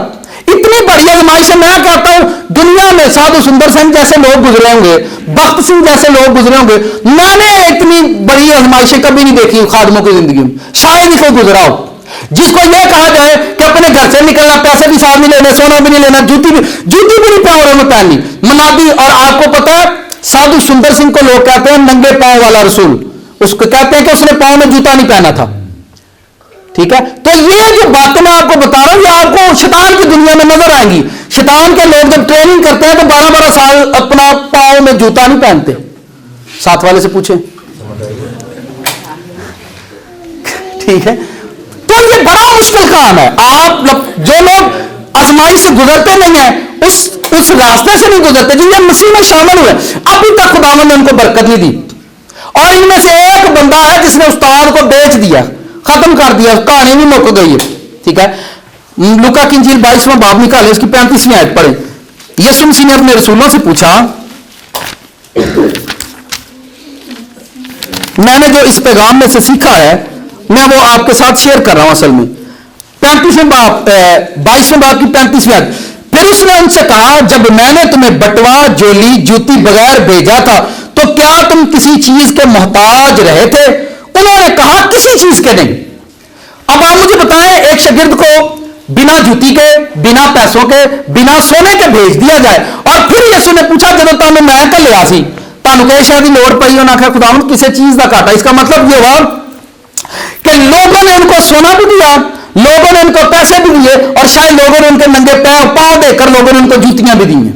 اتنی بڑی آزمائش ہے. میں کہتا ہوں دنیا میں سادھو سندر سنگھ جیسے لوگ گزرے ہوں گے, بخت سنگھ جیسے لوگ گزرے ہوں گے, میں نے اتنی بڑی آزمائشیں کبھی نہیں دیکھی خادموں کی زندگی میں, شاید ہی کوئی گزرا ہو. جس کو یہ کہا جائے کہ اپنے گھر سے نکلنا, پیسے بھی ساتھ نہیں لینے, سونا بھی نہیں لینا, جوتی بھی نہیں پاؤں میں پہننی, منادی. اور آپ کو پتا ہے سادھو سندر سنگھ کو لوگ کہتے ہیں ننگے پاؤں والا رسول, اس کو کہتے ہیں کہ اس نے پاؤں میں جوتا نہیں پہنا تھا. ٹھیک ہے, تو یہ جو باتیں میں آپ کو بتا رہا ہوں یہ آپ کو شیطان کی دنیا میں نظر آئیں گی. شیطان کے لوگ جب ٹریننگ کرتے ہیں تو 12 سال اپنا پاؤں میں جوتا نہیں پہنتے. ساتھ والے سے پوچھیں. ٹھیک ہے, تو یہ بڑا مشکل کام ہے. آپ جو لوگ آزمائی سے گزرتے نہیں ہیں, اس راستے سے نہیں گزرتے, جن یہ مسیح میں شامل ہوئے, ابھی تک خداوند نے ان کو برکت نہیں دی. اور ان میں سے ایک بندہ ہے جس نے استاد کو بیچ دیا, ختم کر دیا, کہانی بھی مک گئی ہے. ٹھیک ہے, لوکا کی انجیل 22واں باب نکالے, اس کی 35ویں آیت پڑھیں. یسوع مسیح نے اپنے رسولوں سے پوچھا, میں نے جو اس پیغام میں سے سیکھا ہے میں وہ آپ کے ساتھ شیئر کر رہا ہوں. اصل میں 22ویں باب کی 35ویں آیت. پھر اس نے ان سے کہا, جب میں نے تمہیں بٹوا, جولی, جوتی بغیر بھیجا تھا تو کیا تم کسی چیز کے محتاج رہے تھے؟ انہوں نے کہا کسی چیز کے نہیں. اب آپ مجھے بتائیں, ایک شاگرد کو بنا جوتی کے, بنا پیسوں کے, بنا سونے کے بھیج دیا جائے, اور پھر یسوع نے پوچھا جب تمہیں میں کل لیا سی تمہیں کہ شاید لوڑ پئی ہو, نہ کہ خدا کسی چیز کا کاٹا. اس کا مطلب یہ ہوا کہ لوگوں نے ان کو سونا بھی دیا, لوگوں نے ان کو پیسے بھی دیے, اور شاید لوگوں نے ان کے ننگے پاؤں دے کر لوگوں نے ان کو جوتیاں بھی دی ہیں.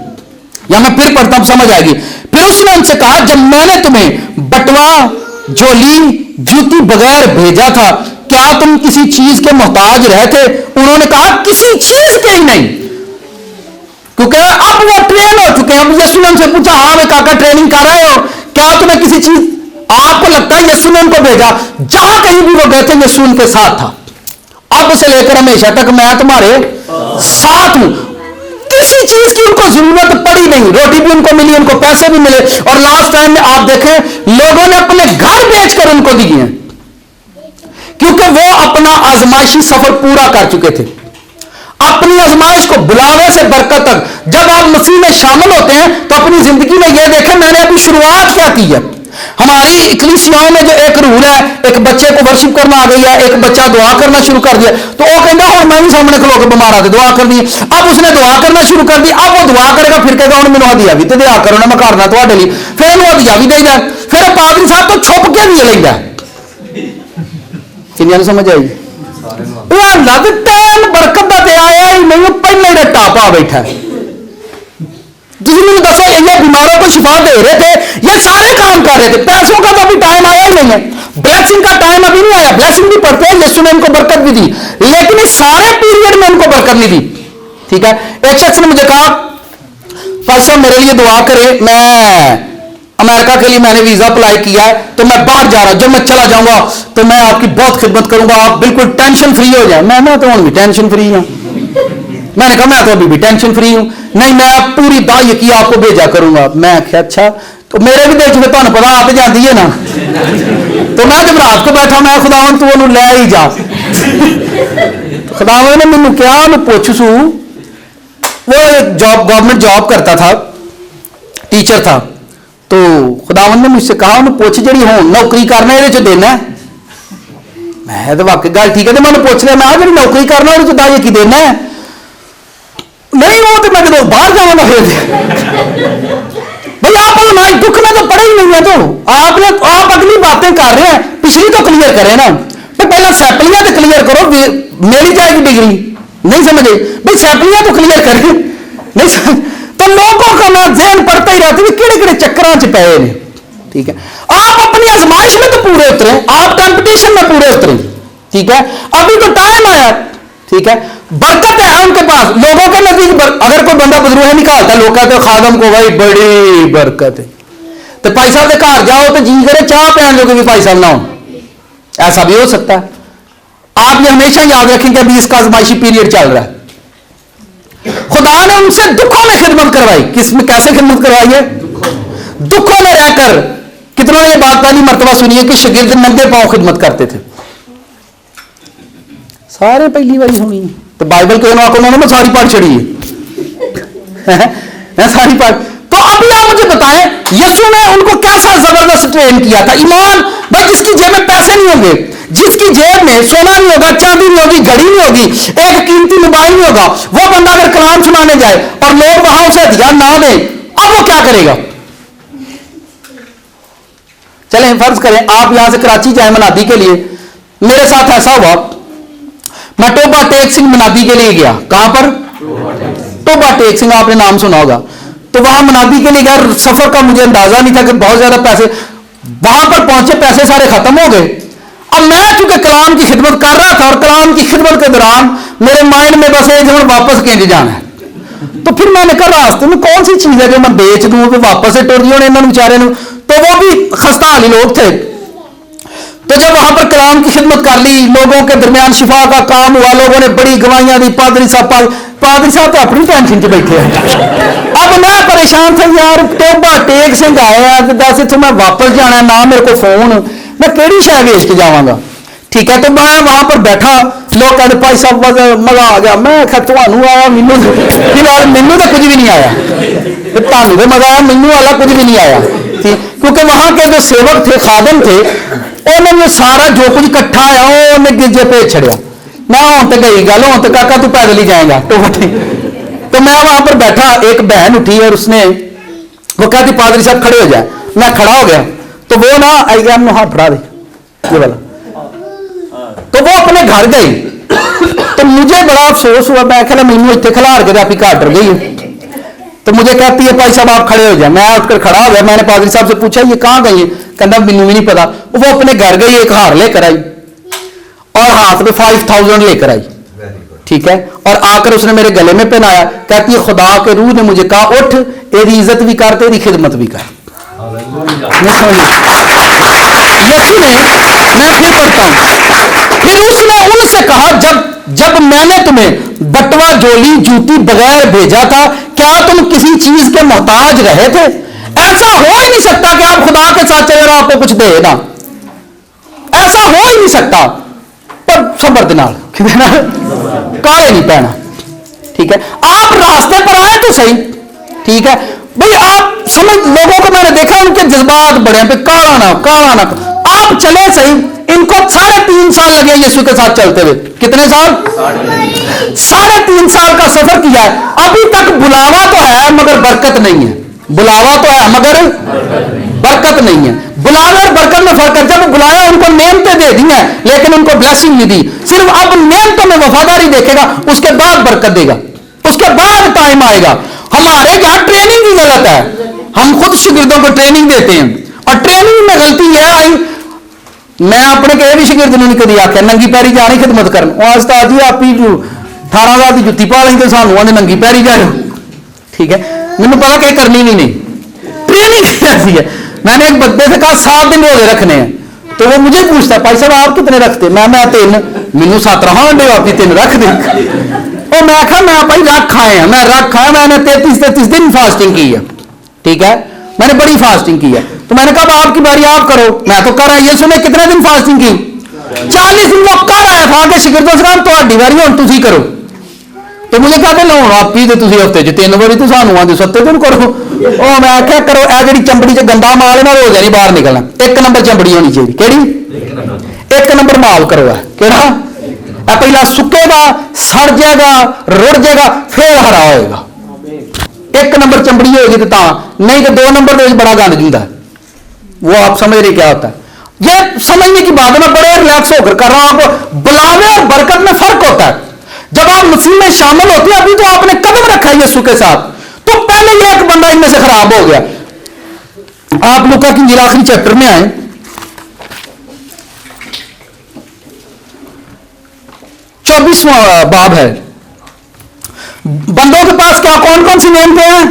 یا میں پھر پڑھتا ہوں, سمجھ آئے گی. پھر اس نے ان سے کہا, جب میں نے تمہیں بٹوا, جولی, جوتی بغیر بھیجا تھا کیا تم کسی چیز کے محتاج رہے تھے؟ انہوں نے کہا کسی چیز کے ہی نہیں, کیونکہ اب وہ ٹرین ہو چکے ہیں. اب یسوع نے ان سے پوچھا, ہاں میں کاکا ٹریننگ کر رہے ہو, کیا تمہیں کسی چیز, آپ کو لگتا ہے یسوع نے ان کو بھیجا, جہاں کہیں بھی وہ گئے تھے یسوع ان کے ساتھ تھا. اب سے لے کر ہمیشہ تک میں تمہارے ساتھ ہوں. کسی چیز کی ان کو ضرورت پڑی نہیں, روٹی بھی ان کو ملی, ان کو پیسے بھی ملے, اور لاسٹ ٹائم میں آپ دیکھیں لوگوں نے اپنے گھر بیچ کر ان کو دیے ہیں, کیونکہ وہ اپنا آزمائشی سفر پورا کر چکے تھے. اپنی آزمائش کو بلاوے سے برکت تک جب آپ مسیح میں شامل ہوتے ہیں تو اپنی زندگی میں یہ دیکھیں میں نے ابھی شروعات کیا کی ہے. ہماری اکلیسیاؤں میں جو ایک رول ہے, ایک بچے کو ورشپ کرنا آ گئی ہے, ایک بچہ دعا کرنا شروع کر دیا, تو وہ کہنا اور میں بھی سامنے کھلو کے بیمار آتے دعا کر دی. اب اس نے دعا کرنا شروع کر دی, اب وہ دعا کرے گا, پھر کہے گا میرے دیا بھی تو دعا کرو نا, میں کرنا تھوڑے لیے, پھر وہ دیا بھی دے جائے, پھر پادری صاحب تو چھپ کے بھی لے جائے. کنیا سمجھ آئی؟ برکت کا آیا ہی نہیں, پہلے ٹاپا بیٹھا ہے. دسو, یہ بیماروں کو شفا دے رہے تھے, یہ سارے کام کر رہے تھے, پیسوں کا تو ابھی ٹائم آیا ہی نہیں ہے, بلیسنگ کا ٹائم ابھی نہیں آیا. بلیسنگ بھی پڑھتے ہیں, یسوع نے ان کو برکت بھی دی, لیکن اس سارے پیریڈ میں ان کو برکت نہیں دی. ٹھیک ہے, ایک شخص نے مجھے کہا پاسٹر میرے لیے دعا کرے, میں امریکہ کے لیے میں نے ویزا اپلائی کیا ہے, تو میں باہر جا رہا ہوں, جب میں چلا جاؤں گا تو میں آپ کی بہت خدمت کروں گا, آپ بالکل ٹینشن فری ہو جائیں. میں تو بھی ٹینشن فری ہوں, मैंने कहा मैं तो अभी भी टेंशन फ्री हूं, नहीं मैं पूरी दाई की आपको भेजा करूंगा। मैं आख्या अच्छा, तो मेरे भी दिल च तुहानू पता आप जाती है ना, तो मैं जब रात को बैठा मैं खुदावन तू उन्होंने लै ही जा। खुदावन ने मैनू क्या, मैं पुछ सू, वो जॉब गवर्नमेंट जॉब करता था, टीचर था, तो खुदावन ने मुझसे कहा उन्हें पुछ जी हूं नौकरी करना ये देना है। मैं तो वाकई गल ठीक है, तो मैंने पूछ लिया मैं जी नौकरी करना ये दाई की देना है, नहीं वो तो मैं जो बाहर जाऊंगा फिर। भाई आप हमारे दुख में तो पड़े ही नहीं है, तो आप अगली बातें कर रहे हैं, पिछली तो क्लियर करें ना, तो पहला सैपलियां तो क्लियर करो, मेरी जाएगी डिग्री, नहीं समझे भाई सैपलियां तो क्लियर करें, नहीं समझ, तो लोगों का मैं ज़हन पढ़ता ही रहती किड़े किड़े चक्करों च पे ने। ठीक है, आप अपनी आजमाइश में तो पूरे उतरे, आप कंपटीशन में पूरे उतरे, ठीक है, अभी तो टाइम आया, ठीक है, बरकत है उनके पास, लोगों के नजदीक अगर कोई बंदा बदरूह निकालता लोग कहते हैं खादम को भाई बड़ी बरकत है, तो भाई साहब के घर जाओ तो जी करे चाह पीने जो भी भाई साहब ना हो, ऐसा भी हो सकता है। आप ये हमेशा याद रखें कि अभी इसका आजमाइशी पीरियड चल रहा है। खुदा ने उनसे दुखों में खिदमत करवाई, किसमें कैसे खिदमत करवाई है? दुखों में रहकर। कितनों ने ये बात पहली मर्तबा सुनी है कि शागिर्द नंगे पांव खिदमत करते थे? सारे पहली बारी सुनी, तो बाइबल के उन्होंने सारी पढ़ चढ़ी है सारी पढ़। तो अभी आप मुझे बताएं यीशु ने उनको कैसा जबरदस्त ट्रेन किया था। ईमान भाई, जिसकी जेब में पैसे नहीं होंगे, जिसकी जेब में सोना नहीं होगा, चांदी नहीं होगी, घड़ी नहीं होगी, एक कीमती मोबाइल नहीं होगा, वो बंदा अगर कलाम सुनाने जाए और लोग वहां उसे हथियार ना दें, अब वो क्या करेगा? चलें फर्ज करें आप यहां से कराची जाए मनादी के लिए, मेरे साथ ऐसा हुआ, मैं टोबा टेक सिंह मनादी के लिए गया। कहां पर? टोबा टेक सिंह, आपने नाम सुना होगा। तो वहां मनादी के लिए गया, सफर का मुझे अंदाजा नहीं था कि बहुत ज्यादा पैसे, वहां पर पहुंचे पैसे सारे खत्म हो गए। अब मैं चूंकि कलाम की खिदमत कर रहा था और कलाम की खिदमत के दौरान मेरे माइंड में बस एक जब वापस केंद्र जाना है, तो फिर मैंने कहा रास्ते में कौन सी चीज है जो मैं बेच दूं कि वापस से टुर होने इन्होंने बेचारे ने, तो वो भी खस्ता हाली लोग थे। तो जब वहां पर कलाम की खिदमत कर ली, लोगों के दरमियान शिफा का काम हुआ, लोगों ने बड़ी गवाहियां दी, पादरी साहब तो अपनी टेंशन च बैठे हैं। अब मैं परेशान था यार, टोबा टेक सिंह आया दस इतों मैं वापस जाना, ना मेरे को फोन, मैं केड़ी शायद वेच के जावांगा। ठीक है, तो मैं वहां पर बैठा, लोग कहते भाई साहब मजा आ गया, मैं आख्या तुहानू आया, मैनू फिलहाल मैनू तो कुछ भी नहीं आया, तुहानू तो मजा आया, मैनू वाला कुछ भी नहीं आया। क्योंकि वहां के जो सेवक थे, खादम थे, उन्होंने सारा जो कुछ इकट्ठा आया उन्हें गिरजे भेज छड़िया। मैं हूं तो गई गल, हूं तो काका तू पैदल ही जाएगा। तो मैं वहां पर बैठा, एक बहन उठी और उसने वो कहती पादरी साहब खड़े हो जाए, मैं खड़ा हो गया, तो वो ना आई गया, हाथ फड़ा दे ये वाला, तो वो अपने घर गई। तो मुझे बड़ा अफसोस हुआ, मैं कहना मैनू इतने खिलार के आपकी घर डर गई। तो मुझे कहती है भाई साहब आप खड़े हो जाए, मैं उठकर खड़ा हो गया। मैंने पादरी साहब से पूछा ये कहाँ गई है? कहना मैनू भी नहीं पता। वो अपने घर गई, एक हार लेकर आई और हाथ में 5000 लेकर आई, ठीक है, और आकर उसने मेरे गले में पहनाया। कहती है खुदा के रूह ने मुझे कहा उठ, तेरी इज्जत भी कर, तेरी खिदमत भी कर। यीशु ने, मैं फिर पढ़ता हूं, फिर उसने उनसे कहा जब मैंने तुम्हें बटवा जोली जूती बगैर भेजा था, क्या तुम किसी चीज के मोहताज रहे थे? ऐसा हो ही नहीं सकता कि आप खुदा के साथ चले आपको कुछ दे ना, ऐसा हो ही नहीं सकता। पर सबर के नाल काले नहीं पहना, ठीक है, आप रास्ते पर आए तो सही, ठीक है भाई, आप समझ, लोगों को मैंने देखा उनके जज्बात बड़े पे, काला ना आप चले सही। इनको 3.5 साल लगे यीशु के साथ चलते हुए। कितने साल? 3.5 साल का सफर किया है। अभी तक बुलावा तो है मगर बरकत नहीं है, बुलावा तो है मगर बरकत नहीं है। बुलावे और बरकत में फर्क है। जब बुलाया उनको नेमतें दे दी हैं लेकिन उनको ब्लेसिंग नहीं दी, सिर्फ अब नेमतों में वफादारी देखेगा, उसके बाद बरकत देगा, उसके बाद टाइम आएगा। हमारे यहाँ ट्रेनिंग ही गलत है, हम खुद शागिर्दों को ट्रेनिंग देते हैं और ट्रेनिंग में गलती यह आई, मैं अपने कहे भी शागिर्द ने कभी आख्या नंगी पैरी जानी खिदमत कर, उस्ताद जी आप ही 18,000 की जुत्ती पा ली तो सानू आने नंगी पैरी जाओ, ठीक है, मैंने पता कि करनी भी नहीं। ट्रेनिंग ऐसी है। मैंने एक बंदे से कहा 7 दिन रोजे रखने हैं, तो वो मुझे पूछता भाई साहब आप कितने रखते? मैं 3, मैनू 7 रहा आप 3 रख दे। और मैं कहा मैं भाई रख आए हैं, मैं रख आया, मैंने 33 दिन फास्टिंग की है, ठीक है, मैंने बड़ी फास्टिंग की है। तो मैंने कहा आपकी बारी आप करो, मैं तो कर रहा, ये सुने कितने दिन फास्टिंग की, 40 दिन वो कर आया था कि शिगिर्दों से तो बारी हम तुम करो। तो मुझे कहते लो आप भी तुम हफ्ते च 3 बारी तो सानू आते 7 दिन करो। ओ मैं क्या करो, ए जी चंबड़ी च गंदा माल ना रोज नहीं बाहर निकलना, 1 नंबर चंबड़ी होनी चाहिए, केड़ी 1 नंबर माल करो है केड़ा, पहला सुकेगा, सड़ जाएगा, रुड़ जाएगा, फिर हरा होएगा। 1 नंबर चंबड़ी होगी तो नहीं तो 2 नंबर तो बड़ा गंद जुंदा है, वो आप समझ रहे क्या होता है। ये समझने की बात है, मैं बड़े रिलैक्स होकर कर रहा हूं, आपको बुलावे और बरकत में फर्क होता है। जब आप मसीह में शामिल होते हैं, अभी तो आपने कदम रखा है यीशु के साथ, तो पहले ये एक बंदा इनमें से खराब हो गया। आप लूका की इंजील आखिरी चैप्टर में आए, 24वां बाब है। बंदों के पास क्या कौन कौन सी नेमतें हैं,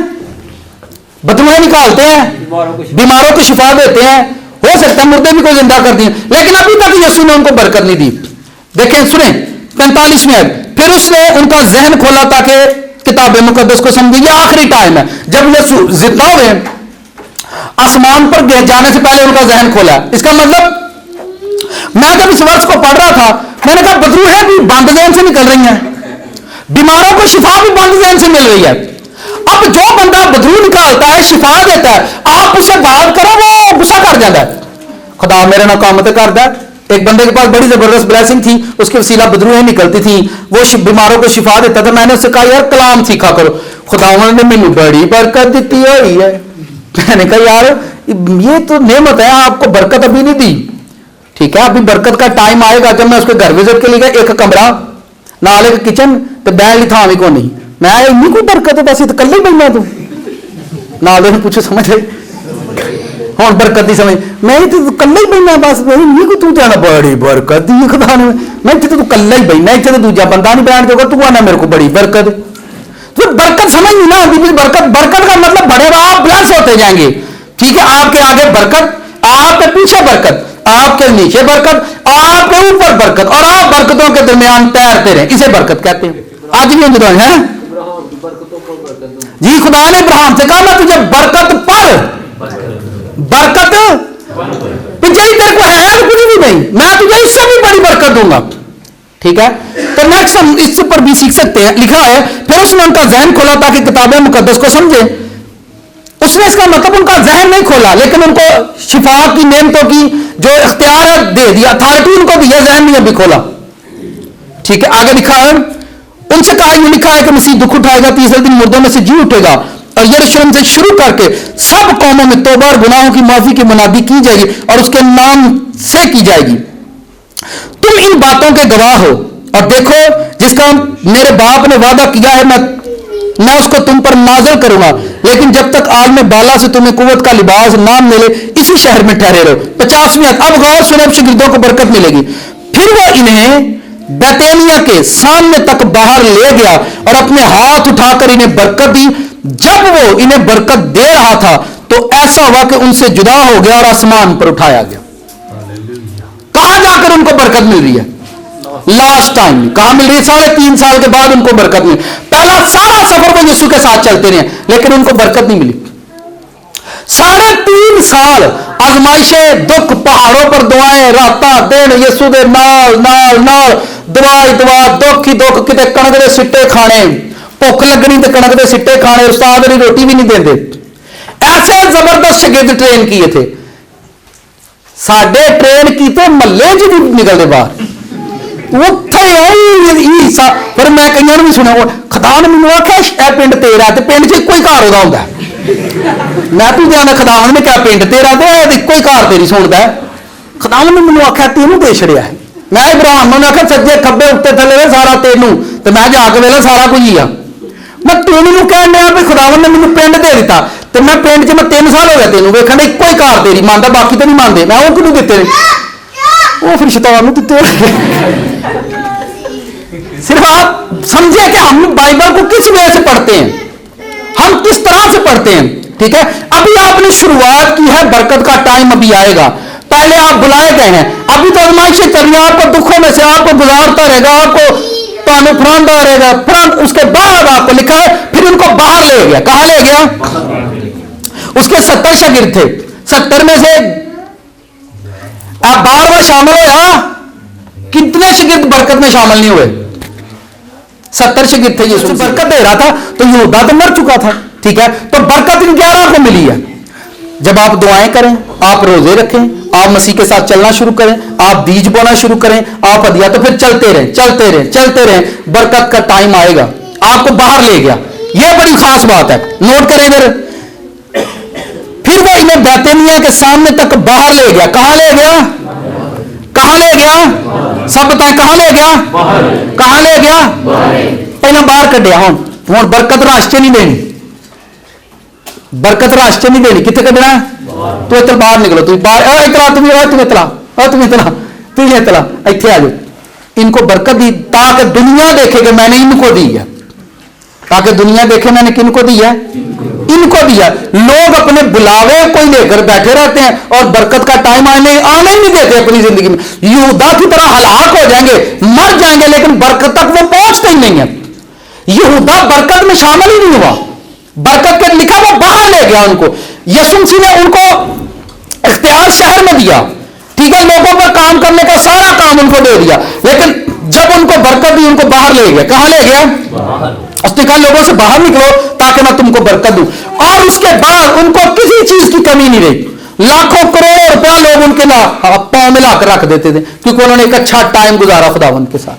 बदबुएं निकालते हैं, बीमारों को शिफा देते हैं, हो सकता है मुर्दे भी कोई जिंदा कर दिए, लेकिन अभी तक यीशु ने उनको बरकत नहीं दी। देखें सुने 45 में, फिर उसने उनका जहन खोला ताकि किताब मुकद्दस को समझे। ये आखिरी टाइम है जब यीशु जिंदा हुए, आसमान पर जाने से पहले उनका जहन खोला। इसका मतलब मैं जब इस वर्ष को पढ़ रहा था, मैंने कहा बदरूहें भी बंद जहन से निकल रही हैं, बीमारों को शिफा भी बंद जहन से मिल रही है। अब जो बंदा बदरू निकालता है, शिफा देता है, आप उसे बात करो वो गुस्सा कर जाता है, खुदा मेरे ना काम तो करता है। एक बंदे के पास बड़ी जबरदस्त ब्लेसिंग थी, उसके वसीला बदरूहें निकलती थी, वो बीमारों को शिफा देता था। मैंने उससे कहा यार कलाम सीखा करो, खुदा ने मैंने बड़ी बरकत दी हुई है। मैंने कहा यार ये तो नेमत है, आपको बरकत अभी नहीं दी, ठीक है, अभी बरकत का टाइम आएगा। जब मैं उसके घर विजिट के लिए गया, एक कमरा नाल एक किचन तो बैन ली था भी को नहीं, मैं इन्नी कोई बरकत है, बस तो कल ही बनना तू नाल पूछो समझ हूँ बरकत की समझ, मैं तो कल ही बनना बस इन्नी को तू तो बड़ी बरकत दी खुदा ने, मैं इतने तो कल ही बनना, इतने तो दूजा बंदा नहीं बैठ जाएगा, तू आना मेरे को बड़ी बरकत। तो बरकत समझ नहीं ना आती, बरकत बरकत का मतलब बढ़ेगा, आप ब्लेस होते जाएंगे, ठीक है, आपके आगे बरकत, आपके पीछे बरकत, आपके नीचे बरकत, आपके ऊपर बरकत, और आप बरकतों के दरमियान तैरते रहे, इसे बरकत कहते हैं। आज भी हम है जी, खुदा ने इब्राहिम से कहा मैं तुझे बरकत पर बरकत तेरे को है कुछ भी नहीं, मैं तुझे इससे भी बड़ी बरकत दूंगा, ठीक है। तो नेक्स्ट हम इस पर भी सीख सकते हैं, लिखा है फिर उसने उनका जहन खोला ताकि किताबें मुकद्दस को समझे। उसने इसका मतलब उनका जहन नहीं खोला, लेकिन उनको शिफा की नेमतों की जो इख्तियार दे दिया, अथॉरिटी उनको दिया, जहन नहीं अभी खोला, ठीक है। आगे लिखा है उनसे कहा, ये लिखा है कि मसीह दुख उठाएगा, तीसरे दिन मुर्दों में से जी उठेगा, और यरूशलेम से शुरू करके सब कौमों में तौबा और गुनाहों की माफी की मुनादी की जाएगी और उसके नाम से की जाएगी। तुम इन बातों के गवाह हो, और देखो जिसका मेरे बाप ने वादा किया है मैं उसको तुम पर नाज़िल करूंगा, लेकिन जब तक आलम बाला से तुम्हें कुव्वत का लिबास ना मिले इसी शहर में ठहरे रहो। 50वीं अब गौर सुने, शिगिर्दों को बरकत मिलेगी। फिर वो इन्हें बैतनिया के सामने तक बाहर ले गया और अपने हाथ उठाकर इन्हें बरकत दी। जब वो इन्हें बरकत दे रहा था तो ऐसा हुआ कि उनसे जुदा हो गया और आसमान पर उठाया गया। कहां जाकर उनको बरकत मिल रही है? लास्ट टाइम कहां मिल रही है? 3.5 साल के बाद उनको बरकत मिली। पहला सारा सफर वो यीशु के साथ चलते रहे, लेकिन उनको बरकत नहीं मिली। 3.5 साल आजमाइशें, दुख, पहाड़ों पर दुआएं, राता दिन यीशु दे नाल नाल नाल दवाई दवा, दुख ही दुख, किते कणक दे सिट्टे खाने, भुख लगनी तो कणक दे सिट्टे खाने, उस्ताद ने रोटी भी नहीं देते। ऐसे जबरदस्त शगिर्द ट्रेन किए थे। साडे ट्रेन कीते महल्ले च भी निकलते बाहर, पर मैं कई भी सुना खदा ने मैंने आख्या पिंड तेरा, पिंड च इको ही घर वह होंगे। मैं तू जाना खदावन ने क्या पिंड तेरा तो इको ही घर तेरी सुनता है। खदावन ने मैंने आख्या तेनों दे छड़िया है। मैं इब्राहिम ने आख्या सज्जे खब्बे उत्ते थले सारा तेनों, तो मैं जाके वेला सारा कुछ ही आ। मैं तेनों कहने भी खुदावन ने मैंने पिंड दे दिता, तो मैं पिंड च मैं 3 साल हो गया तेनों वेखण, इको ही घर तेरी मानता, बाकी तो नहीं मानते। मैं वो क्यों दिते, वो फिर शैतान दिते। सिर्फ आप समझे कि हम बाइबल को किस वजह से पढ़ते हैं, हम किस तरह से पढ़ते हैं, ठीक है। अभी आपने शुरुआत की है, बरकत का टाइम अभी आएगा। पहले आप बुलाए गए हैं, अभी तो आजमाइशें चल रही हैं, आपको दुखों में से आपको गुजारता रहेगा, आपको तो हमें फरांदा रहेगा, फरांद उसके बाद आपको लिखा है फिर उनको बाहर ले गया। कहां ले गया? उसके 70 शागिर्द थे, 70 में से आप 12वां शामिल होया, कितने शागिर्द बरकत में शामिल नहीं हुए? 70 शागिर्द थे, यीशु बरकत दे रहा था तो यहूदा तो मर चुका था, ठीक है। तो बरकत इन 11 को मिली है। जब आप दुआएं करें, आप रोजे रखें, आप मसीह के साथ चलना शुरू करें, आप बीज बोना शुरू करें, आप हदिया, तो फिर चलते रहें चलते रहें चलते रहें, बरकत का टाइम आएगा, आपको बाहर ले गया। यह बड़ी खास बात है, नोट करें इधर। फिर वो इन्हें बैतनिया के सामने तक बाहर ले गया। कहां ले गया? कहां ले गया? सब बताएं, कहां ले गया? कहां ले गया? पहले बाहर कढ़िया। हूं बरकत रास्ते नहीं देनी, बरकत रास्ते नहीं देनी, कितने कढ़ना? तो इतना बाहर निकलो, तुम बाहर इतला, तुम इतला, तुम इतला, तुम इतला, इतने आ जाओ। इनको बरकत दी ताकि दुनिया देखे कि मैंने इनको दी है, ताकि दुनिया देखे मैंने किनको दी है? इनको दिया। लोग अपने बुलावे कोई लेकर बैठे रहते हैं और बरकत का टाइम आने ही नहीं देते अपनी जिंदगी में। यहूदा की तरह हलाक हो जाएंगे, मर जाएंगे, लेकिन बरकत तक वो पहुंचते ही नहीं है। यहूदा बरकत में शामिल ही नहीं हुआ, बरकत के लिखा वो बाहर ले गया उनको। यीशु मसीह ने उनको इख्तियार शहर में दिया, ठीक है, लोगों पर काम करने का सारा काम उनको दे दिया, लेकिन जब उनको बरकत दी उनको बाहर ले गया। कहां ले गया? उसने कहा लोगों से बाहर निकलो ताकि मैं तुमको बरकत दूं। और उसके बाद उनको किसी चीज की कमी नहीं रही। लाखों करोड़ों रुपया लोग उनके पांव में लाकर रख देते थे, क्योंकि उन्होंने एक अच्छा टाइम गुजारा खुदावंद के साथ।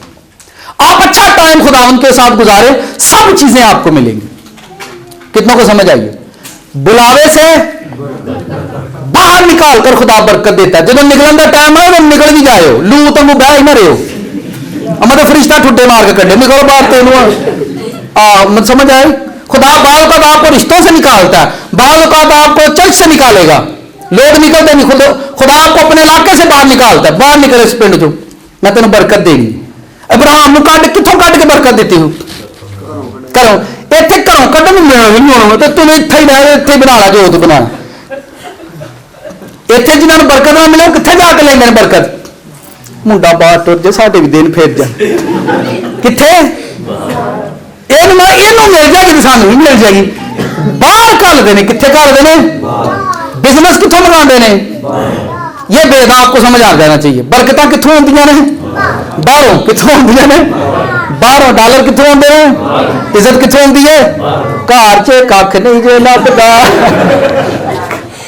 आप अच्छा टाइम खुदावंद के साथ गुजारे, सब चीजें आपको मिलेंगी। कितनों को समझ आई? बुलावे से बाहर निकाल कर खुदा बरकत देता है। जब निकलन का टाइम है वो निकल भी जाए, लू तो बह ही ना रहे हो, मतलब फरिश्ता ठुड्डे मार के कड्डे निकलो बाहर। तेन समझ आए? खुदा बाल का आपको रिश्तों से निकालता है, बाल का आपको चर्च से निकालेगा। लोग निकलते नहीं, खुदा आपको अपने इलाके से बाहर निकालता है। बाहर निकले इस पिंड चो, मैं तेन बरकत देगी। अब्राहम को काट कितों काट के बरकत देती हूँ? करो इतने घरों कड्ढन नहीं होना, तो तुम इत्थे ही रह, इत्थे बना ला जो तू बना। इत्थे जिन्होंने बरकत ना मिले कितने जाके लेंगे बरकत? मुंडा बाहर तुर जाए, साढ़े भी दिन फिर जा कितने मिल जाएगी, सानू भी मिल जाएगी। बाहर घलते हैं, कितने घलते हैं? बिजनेस कितों मंगाते हैं? ये बेदा आपको समझ आ जाना चाहिए। बरकत कितों आती ने? बाहरों। कितों आती ने? बाहरों। डॉलर कितों आते हैं? इज्जत कितों आती है? घर च कख नहीं जो लभदा,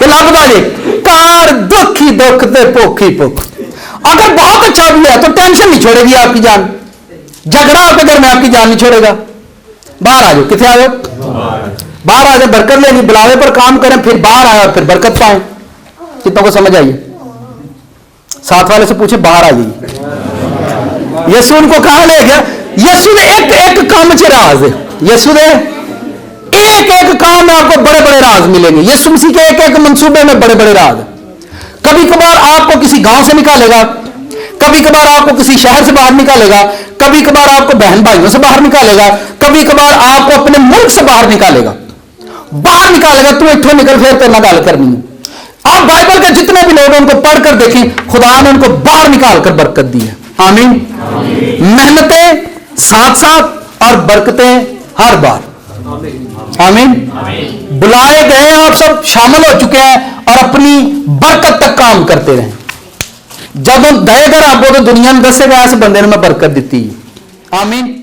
लभदा जी घर दुख ही दुख ते भुख ही भुख। अगर बहुत अच्छा भी है तो टेंशन नहीं छोड़ेगी आपकी जान, झगड़ा आपके घर में आपकी जान नहीं छोड़ेगा। बाहर आ जाओ, कितने आ जाओ? बाहर आ जाओ, बरकत लेनी, बुलावे पर काम करें, फिर बाहर आए और फिर बरकत पाए। कितनों को समझ आइए? साथ वाले से पूछे, बाहर आ जाइए। यीशु उनको कहां ले गया? यीशु ने एक एक काम च राज, यीशु ने एक एक काम में आपको बड़े बड़े राज मिलेंगे। यीशु मसीह के एक एक मंसूबे में बड़े बड़े राज। कभी कभार आपको किसी गांव से निकालेगा, कभी कभार आपको किसी शहर से बाहर निकालेगा, कभी कभार आपको बहन भाइयों से बाहर निकालेगा, कभी कभार आपको अपने मुल्क से बाहर निकालेगा। बाहर निकालेगा, तू इतों निकल, फिर तेरे नाल गल करनी है। आप बाइबल के जितने भी लोग उनको पढ़कर देखें, खुदा ने उनको बाहर निकालकर बरकत दी है। आमीन। मेहनतें साथ साथ और बरकतें हर बार। आमीन। बुलाए गए आप सब शामिल हो चुके हैं और अपनी बरकत तक काम करते रहें। जब हम दहेगर आपको तो दुनिया में दसेगा, इस बंदे ने मैं बरकत दी। आमीन।